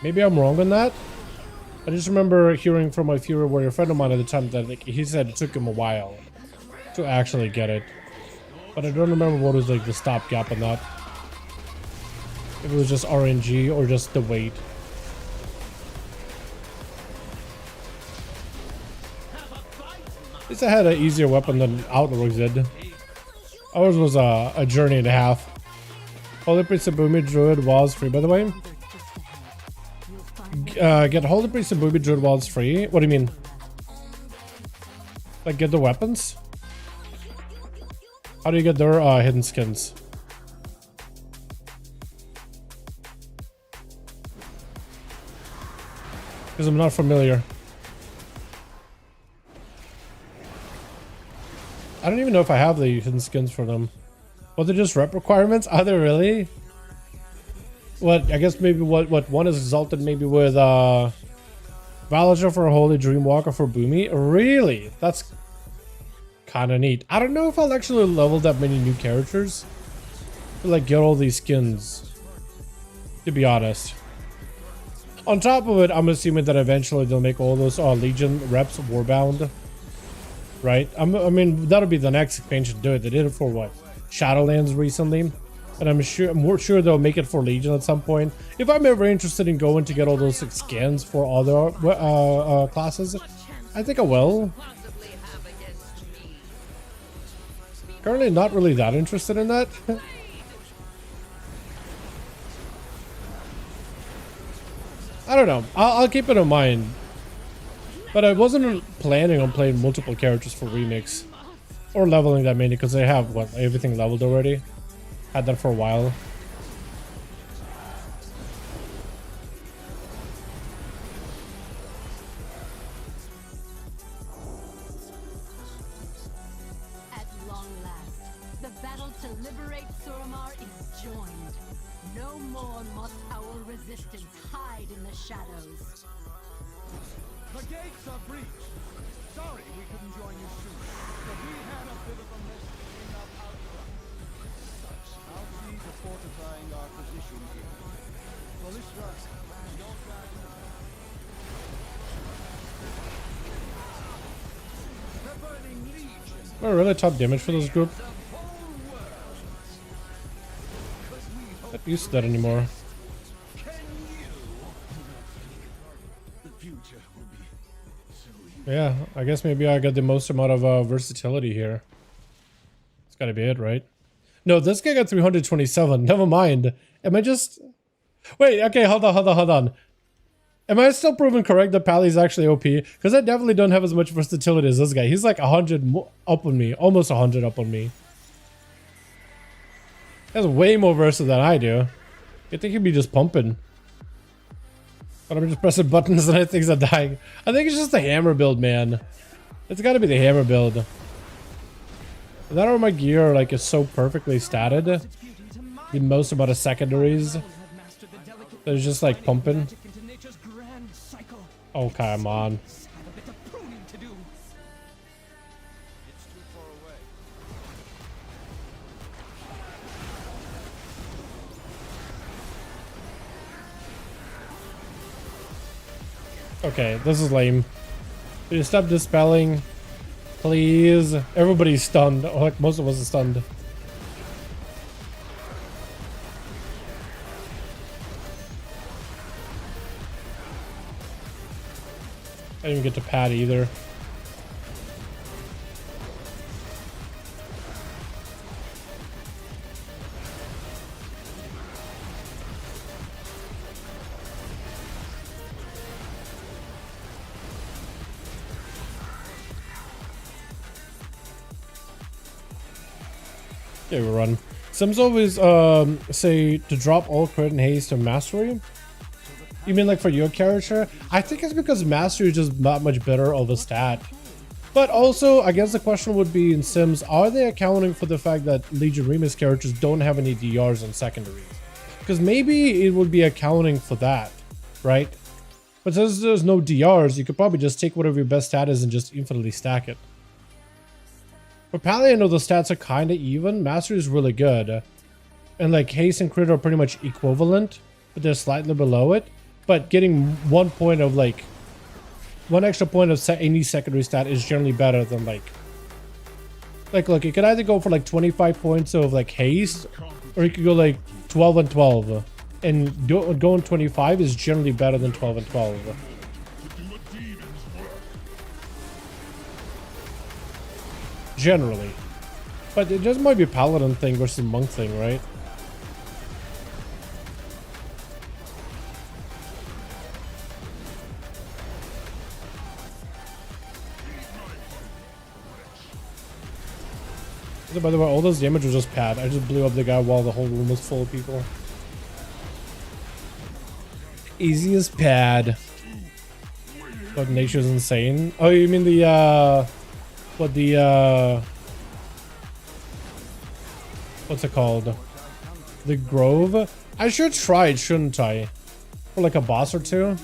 Maybe I'm wrong on that. I just remember hearing from a Fury Warrior friend of mine at the time that like, he said it took him a while to actually get it. But I don't remember what was like the stopgap on that. If it was just RNG or just the wait. At least I had an easier weapon than Outlaws did. Ours was a journey and a half. Holy Priest of Boomy Druid was free, by the way. Get Holy Priest of Boomy Druid was free? What do you mean? Like get the weapons? How do you get their hidden skins? Because I'm not familiar. I don't even know if I have the hidden skins for them. Well, they're just rep requirements? Are they really? What, I guess maybe what one is resulted maybe with Val'Shara for Holy Dreamwalker for Boomy? Really? That's kind of neat. I don't know if I'll actually level that many new characters to like get all these skins, to be honest. On top of it, I'm assuming that eventually they'll make all those Legion reps warbound. Right? I mean, that'll be the next expansion to do it. They did it for what? Shadowlands recently. And I'm more sure they'll make it for Legion at some point. If I'm ever interested in going to get all those skins for other classes, I think I will. Currently not really that interested in that. I don't know. I'll keep it in mind. But I wasn't planning on playing multiple characters for Remix. Or leveling that many, because I have, what, everything leveled already. Had that for a while.
At long last, the battle to liberate Suramar is joined. No more must our resistance hide in the shadows.
The gates are breached. Sorry we couldn't join you sooner, but we had a bit of a mess to clean up out front. Such outreach are fortifying our position here. Ballista, your guys. The burning legion.
Oh, really? Top damage for this group? Not used to that anymore. Yeah, I guess maybe I got the most amount of versatility here. It's gotta be it, right? No, this guy got 327. Never mind. Am I just... Wait, okay, hold on. Am I still proven correct that Pally's actually OP? Because I definitely don't have as much versatility as this guy. He's like 100 up on me. Almost 100 up on me. He has way more versa than I do. I think he'd be just pumping. But I'm just pressing buttons and I think things are dying. I think it's just the hammer build, man. It's gotta be the hammer build. That or my gear like is so perfectly statted. The most amount of secondaries. That is just like pumping. Oh, come on. Okay, this is lame. Will you stop dispelling? Please. Everybody's stunned. Oh, like most of us are stunned. I didn't even get to pad either. Okay, we run. Sims always say to drop all crit and haste to mastery. You mean like for your character? I think it's because mastery is just not much better of a stat. But also, I guess the question would be in Sims, are they accounting for the fact that Legion Remus characters don't have any DRs and secondaries? Because maybe it would be accounting for that, right? But since there's no DRs, you could probably just take whatever your best stat is and just infinitely stack it. For Pally, I know the stats are kind of even. Mastery is really good. And like haste and crit are pretty much equivalent, but they're slightly below it. But getting 1 point of like, one extra point of any secondary stat is generally better than like look, you could either go for like 25 points of like haste, or you could go like 12 and 12. And going 25 is generally better than 12 and 12. Generally. But it just might be a paladin thing versus monk thing, right? So by the way, all those damage was just pad. I just blew up the guy while the whole room was full of people. Easy as pad. But nature's insane. Oh, you mean the what the what's it called? The Grove? I should try it, shouldn't I? For like a boss or two.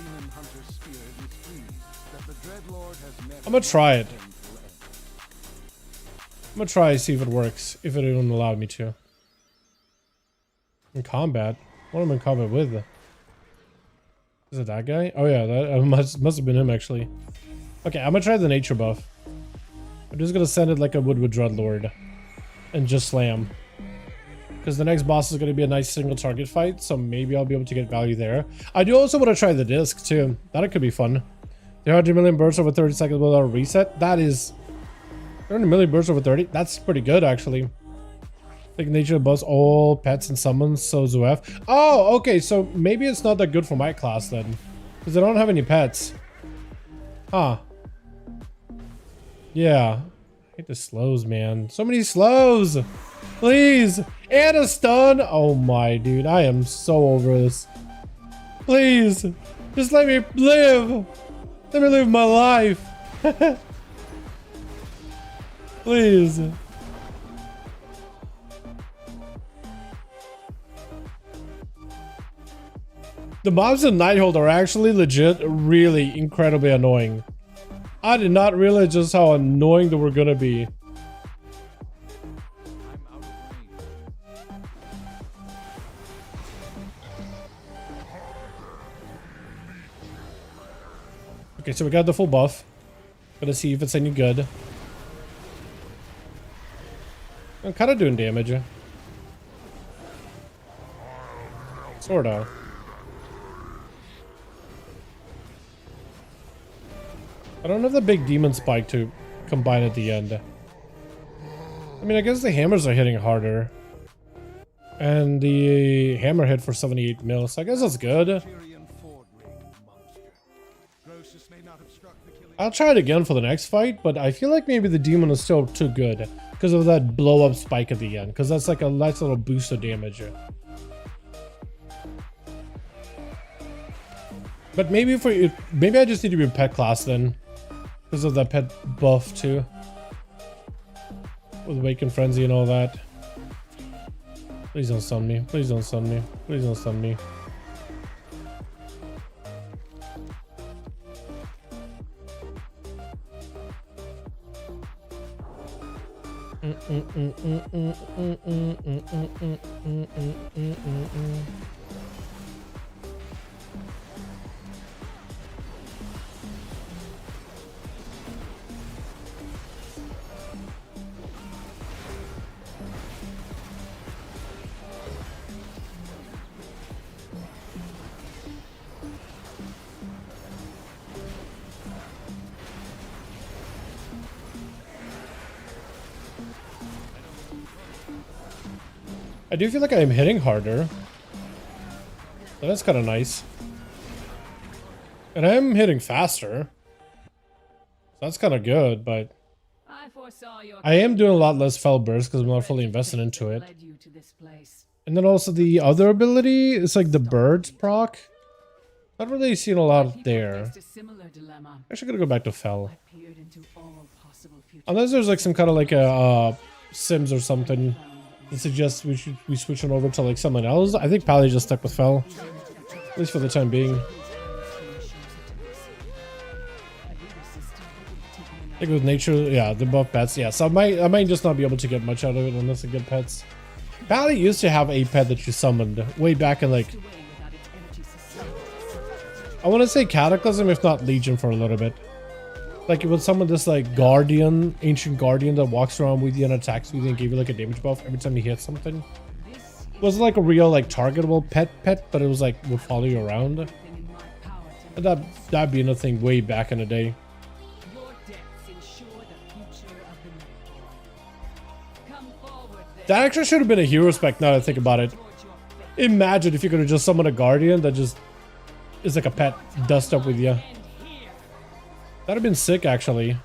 I'm gonna try it. I'm gonna try to see if it works, if it even allowed me to. In combat? What am I in combat with? Is it that guy? Oh yeah, that must have been him actually. Okay, I'm gonna try the nature buff. I'm just gonna send it like I would with Dreadlord. And just slam. Because the next boss is gonna be a nice single target fight, so maybe I'll be able to get value there. I do also want to try the disc too. That could be fun. 300 million bursts over 30 seconds without a reset. That is 300 million bursts over 30. That's pretty good actually. Like nature buffs all pets and summons, so Zuef. Oh, okay, so maybe it's not that good for my class then. Because I don't have any pets. Huh. Yeah. I hate the slows, man. So many slows. Please. And a stun. Oh my, dude. I am so over this. Please. Just let me live. Let me live my life. Please. The mobs in Nighthold are actually legit really incredibly annoying. I did not realize just how annoying they were gonna be. Okay, so we got the full buff. Gonna see if it's any good. I'm kind of doing damage. Sorta. I don't have the big demon spike to combine at the end. I mean, I guess the hammers are hitting harder. And the hammer hit for 78 mil, so I guess that's good. I'll try it again for the next fight, but I feel like maybe the demon is still too good because of that blow up spike at the end, because that's like a nice little boost of damage. But maybe for you, maybe I just need to be a pet class then, because of that pet buff too, with Awaken Frenzy and all that. Please don't stun me. Please don't stun me. Please don't stun me. I do feel like I'm hitting harder. So that's kind of nice. And I am hitting faster. So that's kind of good, but I am doing a lot less fell burst because I'm not fully invested into it. And then also the other ability is like the birds proc. Not really seen a lot there. Actually gonna go back to fell. Unless there's like some kind of like a Sims or something that suggests we should be switching over to like someone else. I think Pally just stuck with fell. At least for the time being. I think with nature, yeah, the buff pets, yeah. So I might just not be able to get much out of it unless I get pets. Pally used to have a pet that you summoned way back in like, I want to say Cataclysm, if not Legion, for a little bit. Like it would summon this like Guardian, Ancient Guardian that walks around with you and attacks with you and gave you like a damage buff every time you hit something. It wasn't like a real like targetable pet, but it was like would follow you around. And that'd be another thing way back in the day. That actually should have been a hero spec now that I think about it. Imagine if you could have just summoned a Guardian that just is like a pet dust up with you. That'd have been sick actually.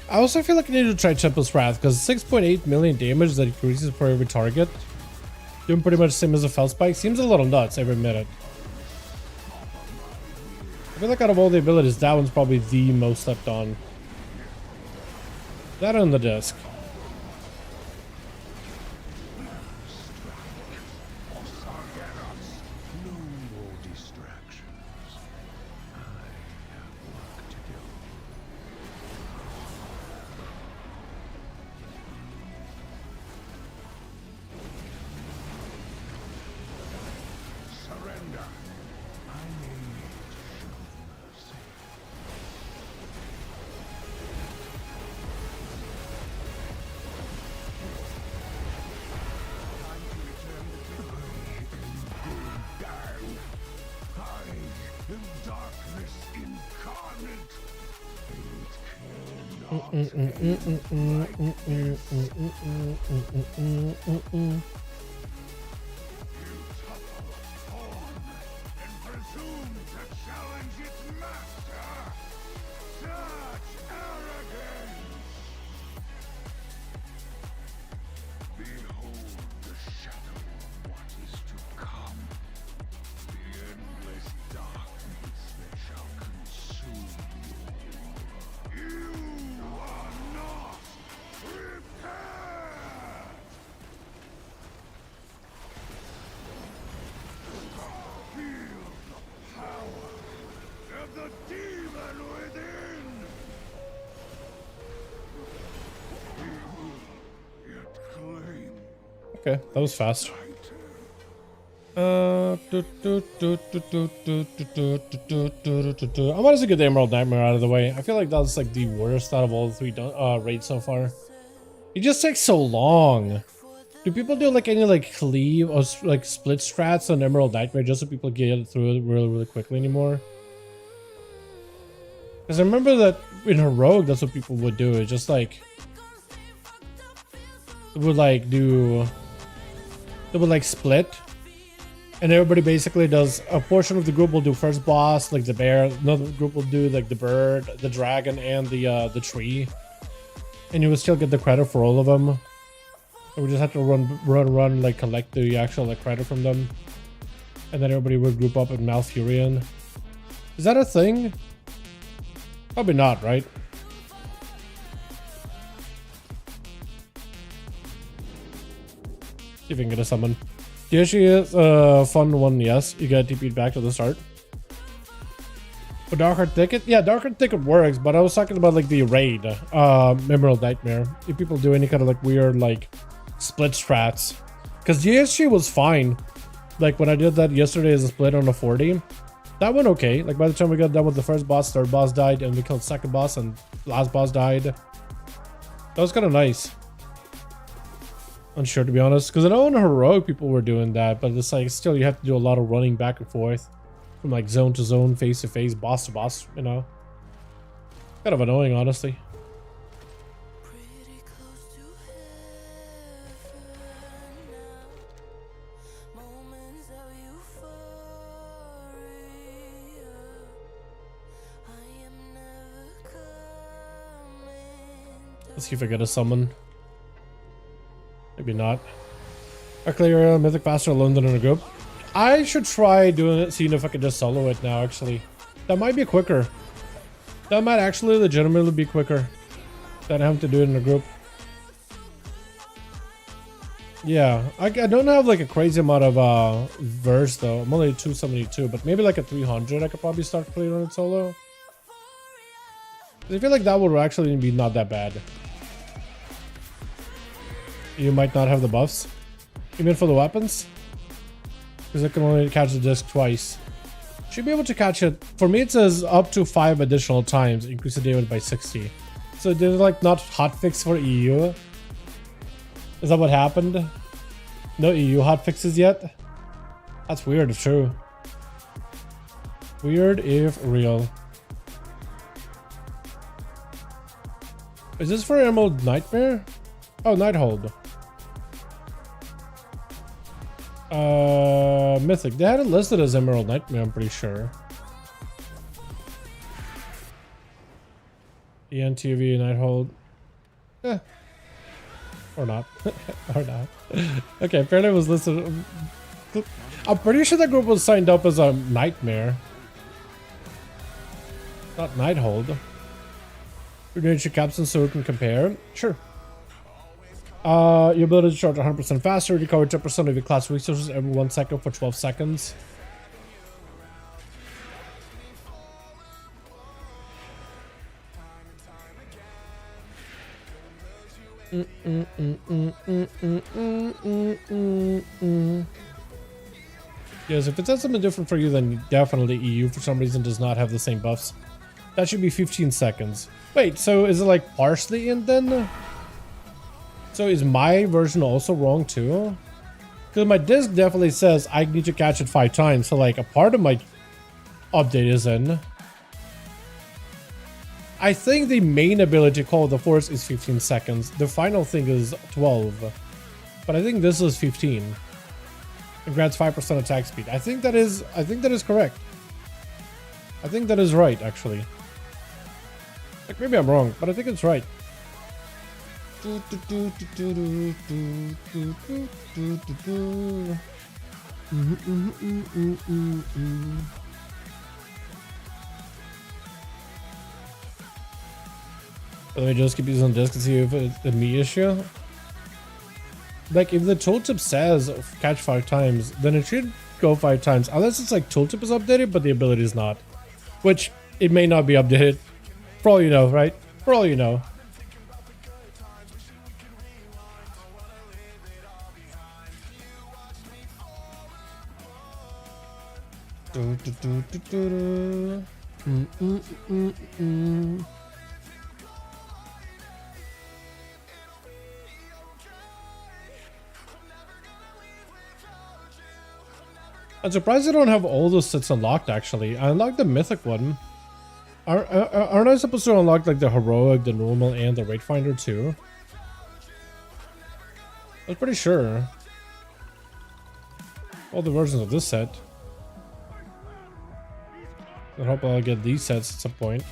I also feel like I need to try Tempest's Wrath because 6.8 million damage that increases for every target, doing pretty much the same as a Fell Spike, seems a little nuts every minute. I feel like out of all the abilities, that one's probably the most slept on. That on the disc. Okay, that was fast. I wanted to get the Emerald Nightmare out of the way. I feel like that's like the worst out of all the 3 raids so far. It just takes so long. Do people do like any like cleave or like split strats on Emerald Nightmare just so people get through it really quickly anymore? Because I remember that in Heroic, that's what people would do. It's just like they would like split. And everybody basically does, a portion of the group will do first boss, like the bear, another group will do like the bird, the dragon, and the tree. And you will still get the credit for all of them. So we just have to run, like collect the actual like credit from them. And then everybody would group up in Malfurion. Is that a thing? Probably not, right? See if we can get a summon. Yeah, she is a fun one, yes. You get TP'd back to the start. But Darkheart Thicket? Yeah, Darkheart Thicket works, but I was talking about like the raid, Emerald Nightmare. If people do any kind of like weird like split strats. Because GSG was fine. Like when I did that yesterday as a split on a 40. That went okay. Like by the time we got done with the first boss, third boss died, and we killed second boss and last boss died. That was kind of nice. Unsure to be honest, because I know in Heroic people were doing that, but it's like still you have to do a lot of running back and forth from like zone to zone, face to face, boss to boss, you know. Kind of annoying, honestly. Let's see if I get a summon. Maybe not. I clear Mythic faster London in a group. I should try doing it, seeing if I can just solo it now, actually. That might be quicker. That might actually legitimately be quicker than having to do it in a group. Yeah, I don't have like a crazy amount of verse though. I'm only 272, but maybe like a 300 I could probably start clearing it solo. I feel like that would actually be not that bad. You might not have the buffs. You mean for the weapons? Because I can only catch the disc twice. Should be able to catch it. For me, it says up to 5 additional times. Increase the damage by 60. So there's like not hotfix for EU. Is that what happened? No EU hotfixes yet? That's weird if true. Weird if real. Is this for Emerald Nightmare? Oh, Nighthold. Mythic. They had it listed as Emerald Nightmare, I'm pretty sure. ENTV, Nighthold. Eh. Or not. Or not. Okay, apparently it was listed. I'm pretty sure that group was signed up as a Nightmare. Not Nighthold. We're doing your captain so we can compare. Sure. Your ability to charge 100% faster, recover 10% of your class resources every 1 second for 12 seconds. Yes, if it says something different for you, then definitely EU for some reason does not have the same buffs. That should be 15 seconds. Wait, so is it like partially in then? So is my version also wrong too? Because my disc definitely says I need to catch it 5 times. So like a part of my update is in. I think the main ability called the Force is 15 seconds. The final thing is 12. But I think this is 15. It grants 5% attack speed. I think that is correct. I think that is right, actually. Like maybe I'm wrong, but I think it's right. Let me just keep using disc to see if it's a me issue. Like if the tooltip says catch 5 times, then it should go 5 times. Unless it's like tooltip is updated, but the ability is not. Which it may not be updated. For all you know, right? For all you know. Do, do, do, do, do, do. Mm, mm, mm, mm. I'm surprised I don't have all those sets unlocked, actually. I unlocked the mythic one. Aren't I supposed to unlock like the heroic, the normal, and the raid finder too? I'm pretty sure. All the versions of this set. I hope I'll get these sets at some point.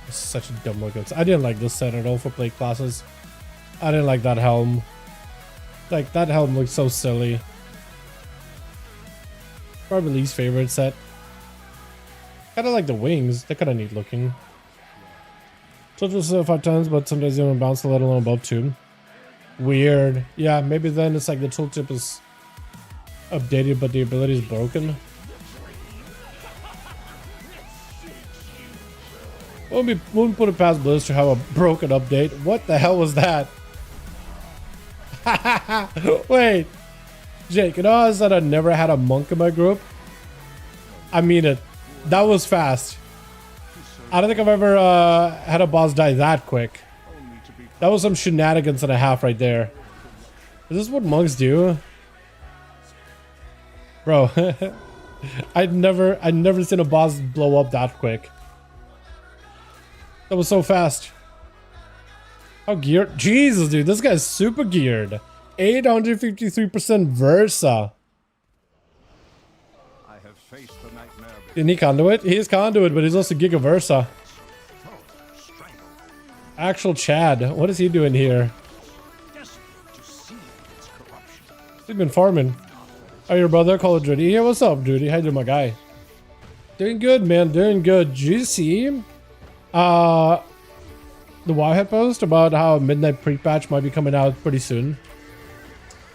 This is such a dumb looking set. I didn't like this set at all for plate classes. I didn't like that helm. Like, that helm looks so silly. Probably least favorite set. Kinda like the wings. They're kinda neat looking. Touch was 5 times, but sometimes you don't bounce a little above 2. Weird. Yeah, maybe then it's like the tooltip is updated, but the ability is broken. Won't put it past Blizz to have a broken update. What the hell was that? Wait, Jake, you know I said I never had a monk in my group? I mean it. That was fast. I don't think I've ever had a boss die that quick. That was some shenanigans and a half right there. Is this what monks do? Bro, I'd never seen a boss blow up that quick. That was so fast. How geared? Jesus, dude, this guy's super geared. 853% Versa.
I have faced the nightmare before.
Isn't he conduit? He is conduit, but he's also Giga Versa. Actual Chad, what is he doing here? He's been farming. Oh, your brother, Call of Duty. Yeah, what's up, Duty? How you doing, my guy? Doing good, man. Doing good. Did you see the Wowhead post about how Midnight pre-patch might be coming out pretty soon?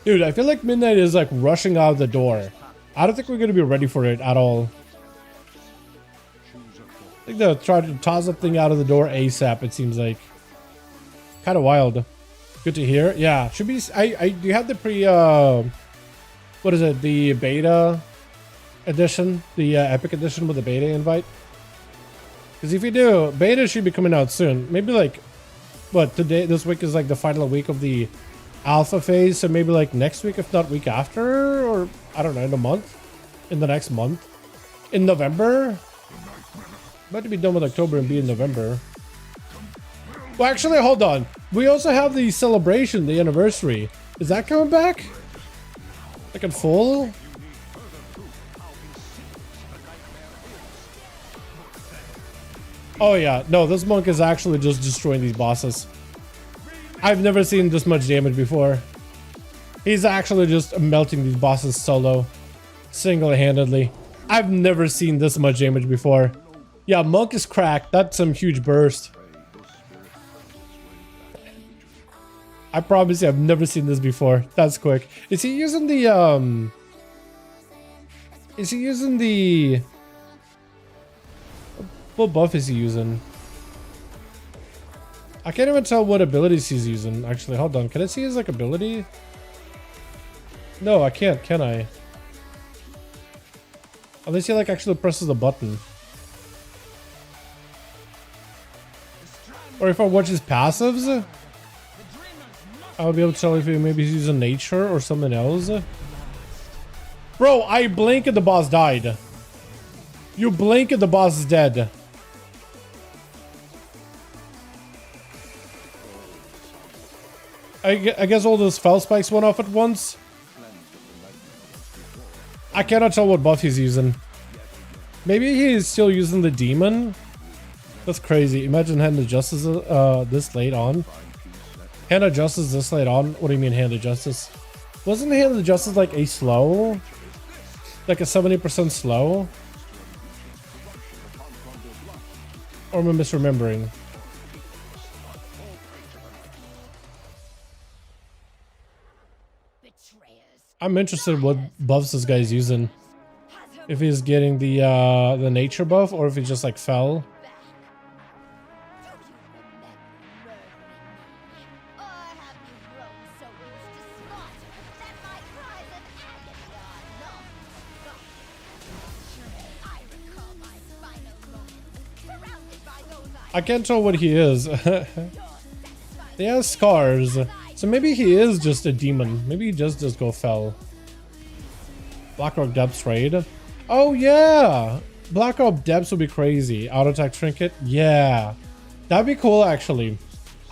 Dude, I feel like Midnight is like rushing out the door. I don't think we're going to be ready for it at all. I think they'll try to toss that thing out of the door ASAP, it seems like. Kind of wild. Good to hear. Yeah, should be... do you have the what is it? The beta edition? The Epic edition with the beta invite? Because if you do, beta should be coming out soon. Maybe like... What, today? This week is like the final week of the alpha phase. So maybe like next week, if not week after? Or, I don't know, in a month? In the next month? In November? About to be done with October and be in November. Well, actually, hold on. We also have the celebration, the anniversary. Is that coming back? Like in full? Oh yeah, no, this monk is actually just destroying these bosses. I've never seen this much damage before. He's actually just melting these bosses solo. Single-handedly. I've never seen this much damage before. Yeah, monk is cracked. That's some huge burst. I promise you, I've never seen this before. That's quick. Is he using the, Is he using the... What buff is he using? I can't even tell what abilities he's using. Actually, hold on. Can I see his, like, ability? No, I can't, can I? Unless he, like, actually presses the button. Or if I watch his passives... I'll be able to tell if he maybe he's using nature or something else. Bro, I blink and the boss died. You blink and the boss is dead. I guess all those fell spikes went off at once. I cannot tell what buff he's using. Maybe he's still using the demon. That's crazy. Imagine Hand of Justice this late on. Hand of Justice this late on? What do you mean Hand of Justice? Wasn't Hand of Justice like a slow? Like a 70% slow? Or am I misremembering? I'm interested in what buffs this guy's using. If he's getting the nature buff or if he just like fell. I can't tell what he is. He has scars. So maybe he is just a demon. Maybe he just does go fell. Blackrock Depths raid. Oh yeah! Blackrock Depths would be crazy. Auto attack trinket. Yeah. That'd be cool actually.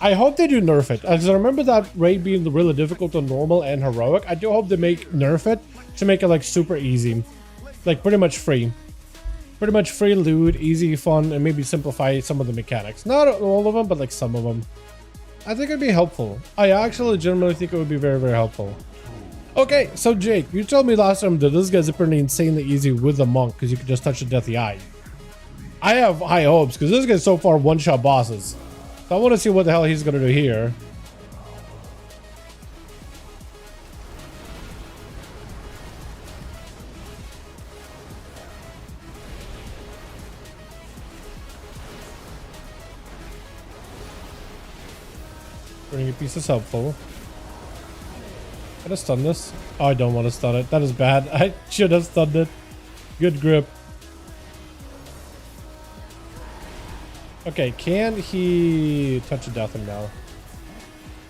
I hope they do nerf it. Because I remember that raid being really difficult on normal and heroic. I do hope they nerf it to make it like super easy. Like pretty much free. Pretty much free loot, easy, fun, and maybe simplify some of the mechanics. Not all of them, but like some of them. I think it'd be helpful. I actually legitimately think it would be very, very helpful. Okay, so Jake, you told me last time that this guy's pretty insanely easy with the monk because you can just touch the deathly eye. I have high hopes because this guy's so far one-shot bosses. So I want to see what the hell he's going to do here. Burning a piece is helpful. Can I stun this? Oh, I don't want to stun it. That is bad. I should have stunned it. Good grip. Okay, can he touch a death him now?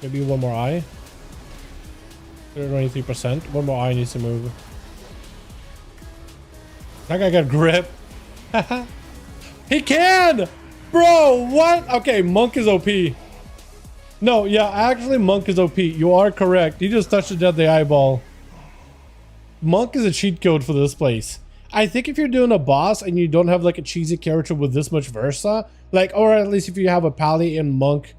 Maybe one more eye? 23%. One more eye needs to move. That guy got grip. He can! Bro, what? Okay, monk is OP. No, yeah, actually monk is OP. You are correct. He just touched the deadly eyeball. Monk is a cheat code for this place. I think if you're doing a boss and you don't have like a cheesy character with this much Versa, like, or at least if you have a Pally and Monk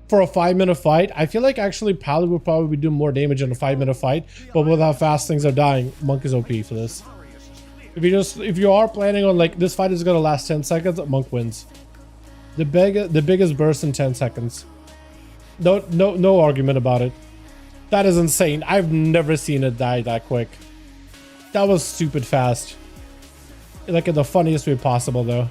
for a 5-minute fight, I feel like actually Pally would probably do more damage in a 5-minute fight, but with how fast things are dying, Monk is OP for this. If you are planning on like, this fight is gonna last 10 seconds, Monk wins. The biggest burst in 10 seconds. No argument about it. That is insane. I've never seen it die that quick. That was stupid fast. Like in the funniest way possible though.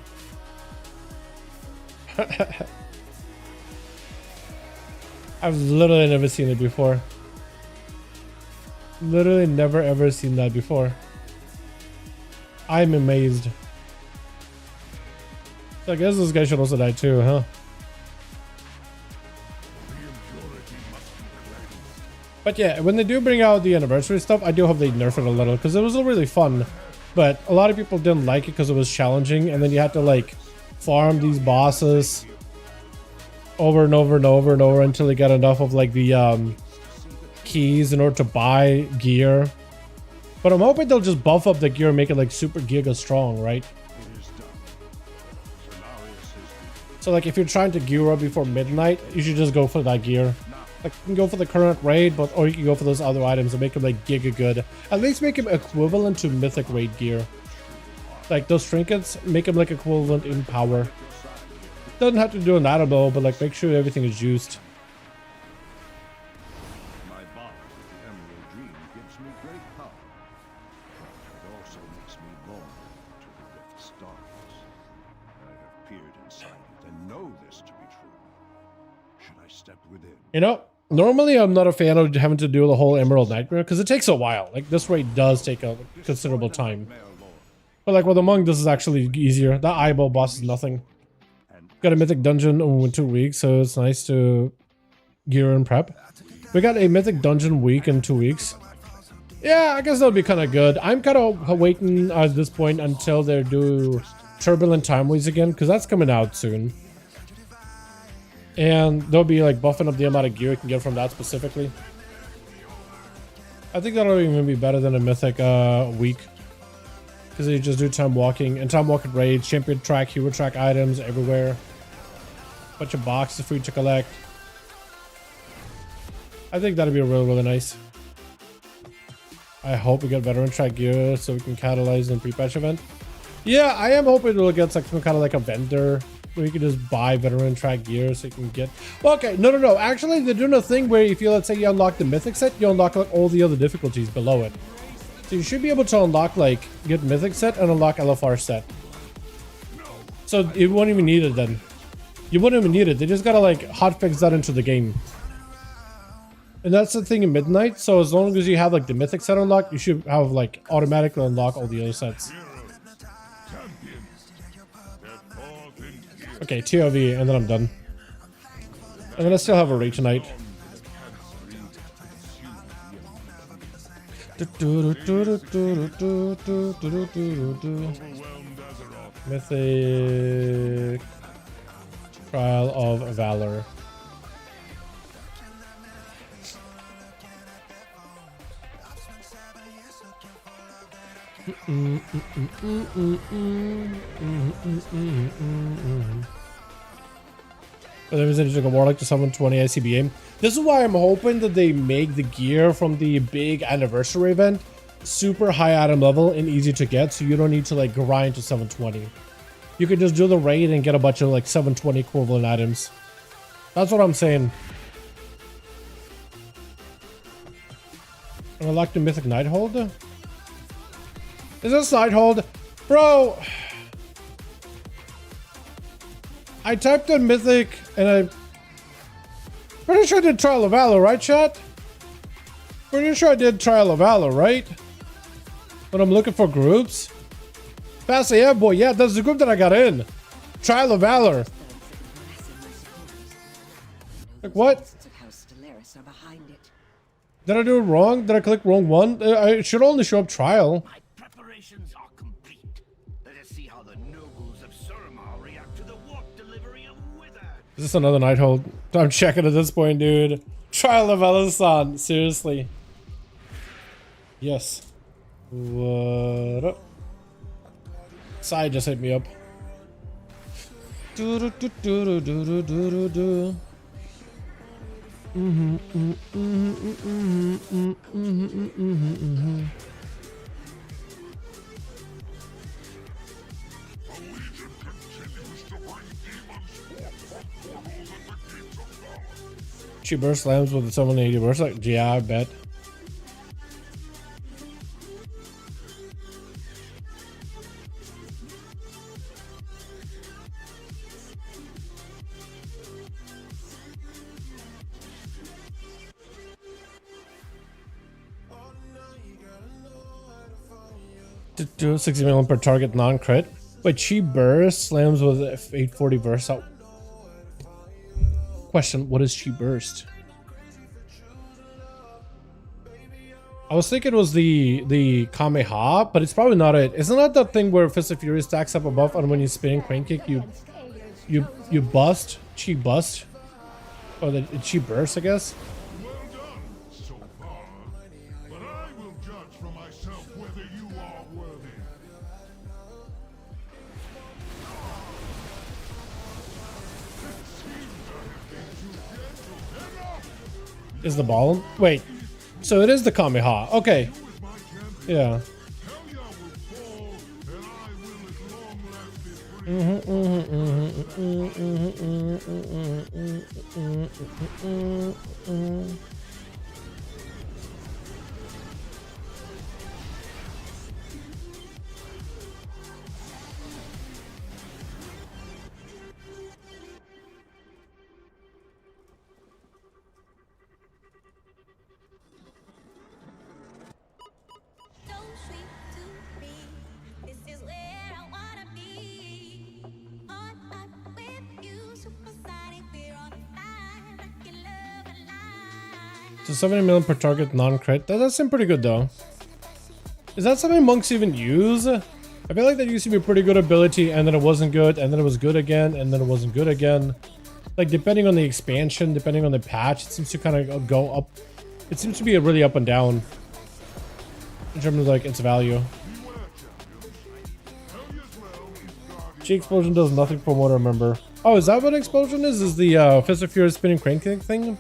I've literally never seen it before. Literally never ever seen that before. I'm amazed. So I guess this guy should also die too, huh? But yeah, when they do bring out the anniversary stuff, I do hope they nerf it a little because it was really fun. But a lot of people didn't like it because it was challenging, and then you had to like farm these bosses over and over and over and over until you get enough of like the keys in order to buy gear. But I'm hoping they'll just buff up the gear and make it like super giga strong, right? So like if you're trying to gear up before midnight, you should just go for that gear. Like you can go for the current raid, or you can go for those other items and make them like giga good. At least make them equivalent to mythic raid gear. Like those trinkets, make them like equivalent in power. Doesn't have to do an addon, but like make sure everything is juiced.
My bond with the Emerald Dream gives me great power. It also makes me born to the Rift Stars. I have peered inside it and know this to be true. Should I step within?
You know, normally I'm not a fan of having to do the whole Emerald Nightmare because it takes a while. Like this raid does take a considerable time. But like with Among, this is actually easier. That eyeball boss is nothing. Got a mythic dungeon in 2 weeks, so it's nice to gear and prep. We got a mythic dungeon week in 2 weeks. Yeah, I guess that'll be kind of good. I'm kind of waiting at this point until they do Turbulent Time Waves again, because that's coming out soon. And they'll be like buffing up the amount of gear you can get from that specifically. I think that'll even be better than a mythic week. Because you just do time walking and time walking raids, champion track, hero track items everywhere. Bunch of boxes for you to collect. I think that'd be really, really nice. I hope we get veteran track gear so we can catalyze the pre-patch event. Yeah, I am hoping we'll get like some kind of like a vendor where you can just buy veteran track gear so you can get. Well, okay, no. Actually, they're doing a thing where if you, let's say you unlock the mythic set, you unlock like all the other difficulties below it. So you should be able to unlock like get mythic set and unlock LFR set. So you won't even need it then. You wouldn't even need it. They just gotta like hotfix that into the game. And that's the thing in Midnight. So as long as you have like the mythic set unlocked, you should have like automatically unlock all the other sets. Okay, TOV, and then I'm done. And then I still have a reach tonight. Mythic Trial of Valor. But there was a Warlock to 720 ICBA. This is why I'm hoping that they make the gear from the big anniversary event super high item level and easy to get, so you don't need to like grind to 720. You can just do the raid and get a bunch of like 720 equivalent items. That's what I'm saying. I like the Mythic Nighthold. Is this Nighthold? Bro! I typed in Mythic and I... Pretty sure I did Trial of Valor, right, chat? Pretty sure I did Trial of Valor, right? When I'm looking for groups? Fast yeah, boy, yeah, that's the group that I got in. Trial of Valor. Like, what? Did I do it wrong? Did I click wrong one? I should only show up Trial.
My preparations are complete. Let us see how the nobles of Suramar react to the warp delivery of Wither.
Is this another Nighthold? I'm checking at this point, dude. Trial of Valor, seriously. Yes. What up? Side just hit me up. Do do do do do do do do. She burst slams with someone 80 burst, like, yeah, I bet. Do 60 million per target non-crit. Wait, she burst slams with 840 burst out. Question, what is she burst? I was thinking it was the Kameha, but it's probably not it. Isn't that the thing where Fist of Fury stacks up above and when you spin crane kick you bust? Chi bust? Or the Chi burst, I guess?
Well done so far, but I will judge for myself whether you are worthy.
Is the ball? Wait. So it is the Kameha. Okay. Yeah. So 70 million per target non-crit. That does seem pretty good though. Is that something monks even use? I feel like that used to be a pretty good ability and then it wasn't good and then it was good again and then it wasn't good again. Like depending on the expansion, depending on the patch, it seems to kind of go up. It seems to be a really up and down in terms of like its value. G explosion does nothing from what I remember. Oh, is that what explosion is? Is the Fist of Fury spinning crane kick thing?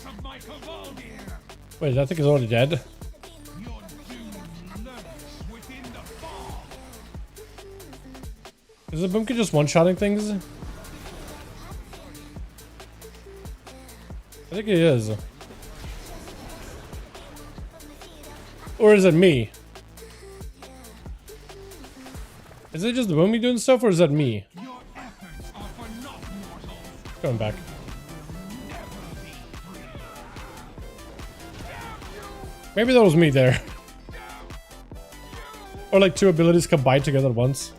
of my cabal here.
Wait, I think he's already dead.
Your doom lurks within the fog.
Is the Boomkin just one-shotting things? I think he is. Or is it me? Is it just the Boomy doing stuff, or is that me?
Your efforts are for naught, mortals.
Going back. Maybe that was me there. Or like two abilities combined together at once.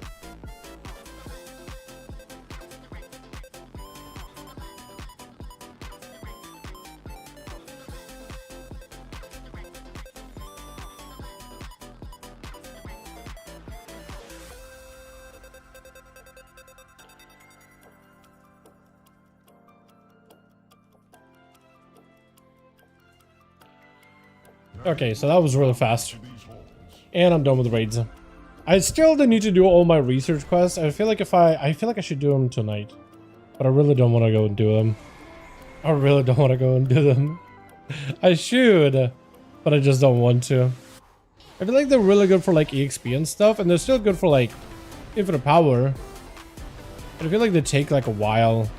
Okay, so that was really fast. And I'm done with raids. I still need to do all my research quests. I feel like I feel like I should do them tonight. But I really don't want to go and do them. I really don't want to go and do them. I should, but I just don't want to. I feel like they're really good for like EXP and stuff, and they're still good for like infinite power. But I feel like they take like a while.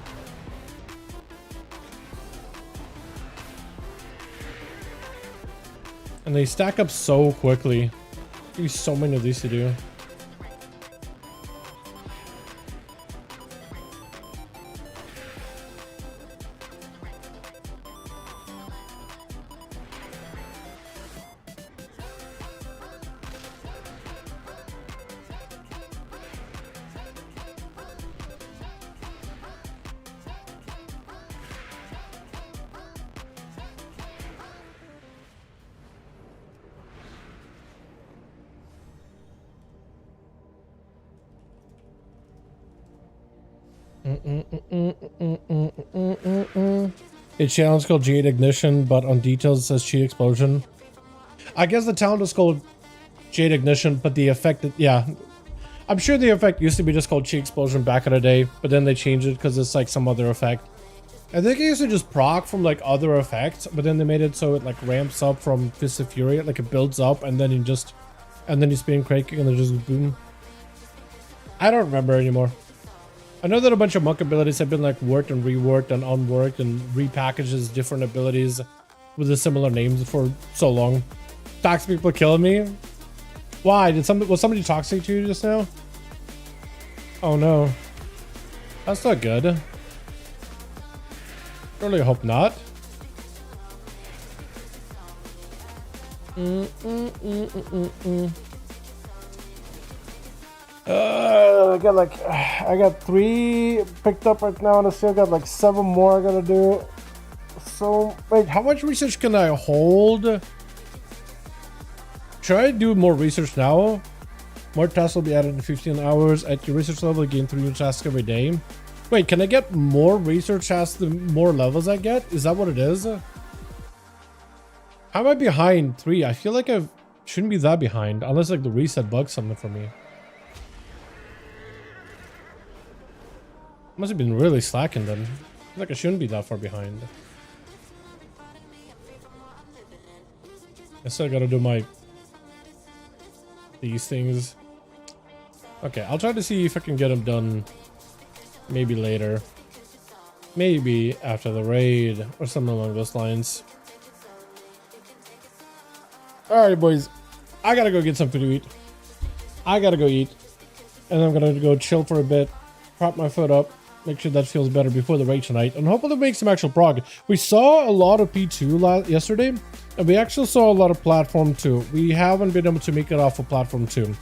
And they stack up so quickly. There's so many of these to do. Its channel is called Jade Ignition, but on details it says Cheat Explosion. I guess the talent is called Jade Ignition, but the effect, yeah. I'm sure the effect used to be just called Cheat Explosion back in the day, but then they changed it because it's like some other effect. I think it used to just proc from like other effects, but then they made it so it like ramps up from Fist of Fury, like it builds up and then you just, and then you spin cranking and then just boom. I don't remember anymore. I know that a bunch of monk abilities have been like worked and reworked and unworked and repackaged as different abilities with the similar names for so long. Toxic people killing me? Why? Was somebody toxic to you just now? Oh no. That's not good. Really hope not. I got 3 picked up right now, and I still got like 7 more I gotta do. So, wait, how much research can I hold? Should I do more research now? More tasks will be added in 15 hours. At your research level, you gain 3 new tasks every day. Wait, can I get more research tasks the more levels I get? Is that what it is? How am I behind 3? I feel like I shouldn't be that behind, unless like the reset bugs something for me. Must have been really slacking then. I feel like I shouldn't be that far behind. I still gotta do these things. Okay, I'll try to see if I can get them done maybe later. Maybe after the raid or something along those lines. Alright boys, I gotta go get something to eat. I gotta go eat. And I'm gonna go chill for a bit, prop my foot up, make sure that feels better before the raid tonight, and hopefully make some actual prog. We saw a lot of P2 yesterday, and we actually saw a lot of Platform 2. We haven't been able to make it off of Platform 2.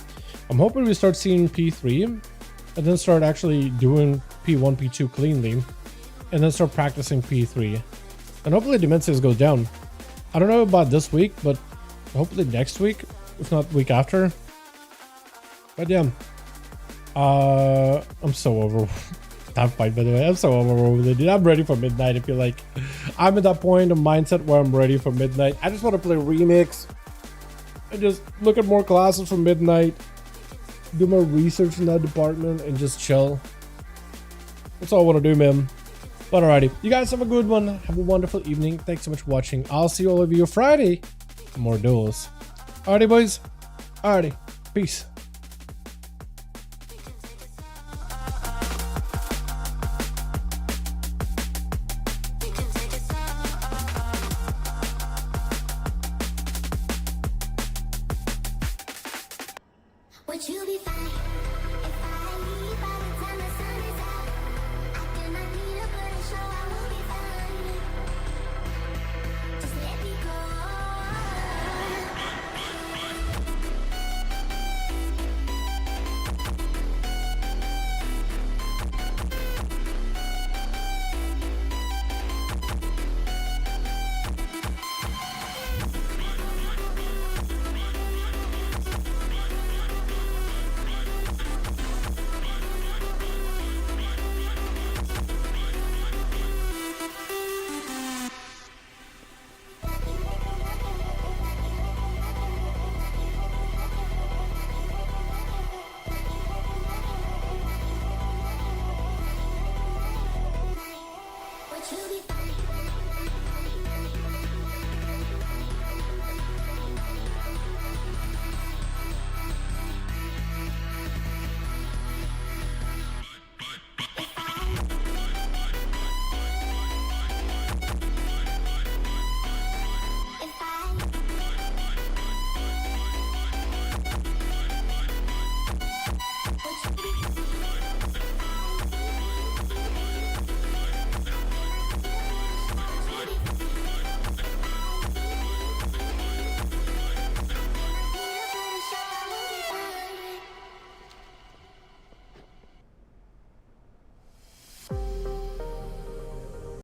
I'm hoping we start seeing P3, and then start actually doing P1, P2 cleanly, and then start practicing P3. And hopefully Dimensions goes down. I don't know about this week, but hopefully next week, if not week after. But yeah. I'm so over that fight, by the way. I'm so overwhelmed with it, dude. I'm ready for midnight. I feel like I'm at that point of mindset where I'm ready for midnight. I just want to play Remix and just look at more classes for midnight, do more research in that department, and just chill. That's all I want to do, man. But alrighty, you guys have a good one. Have a wonderful evening. Thanks so much for watching. I'll see all of you Friday for more duels. Alrighty, boys. Alrighty. Peace.
Would you be fine if I leave by the time the sun is out? I cannot need a but show I will be fine. Just let me go. Would you be fine?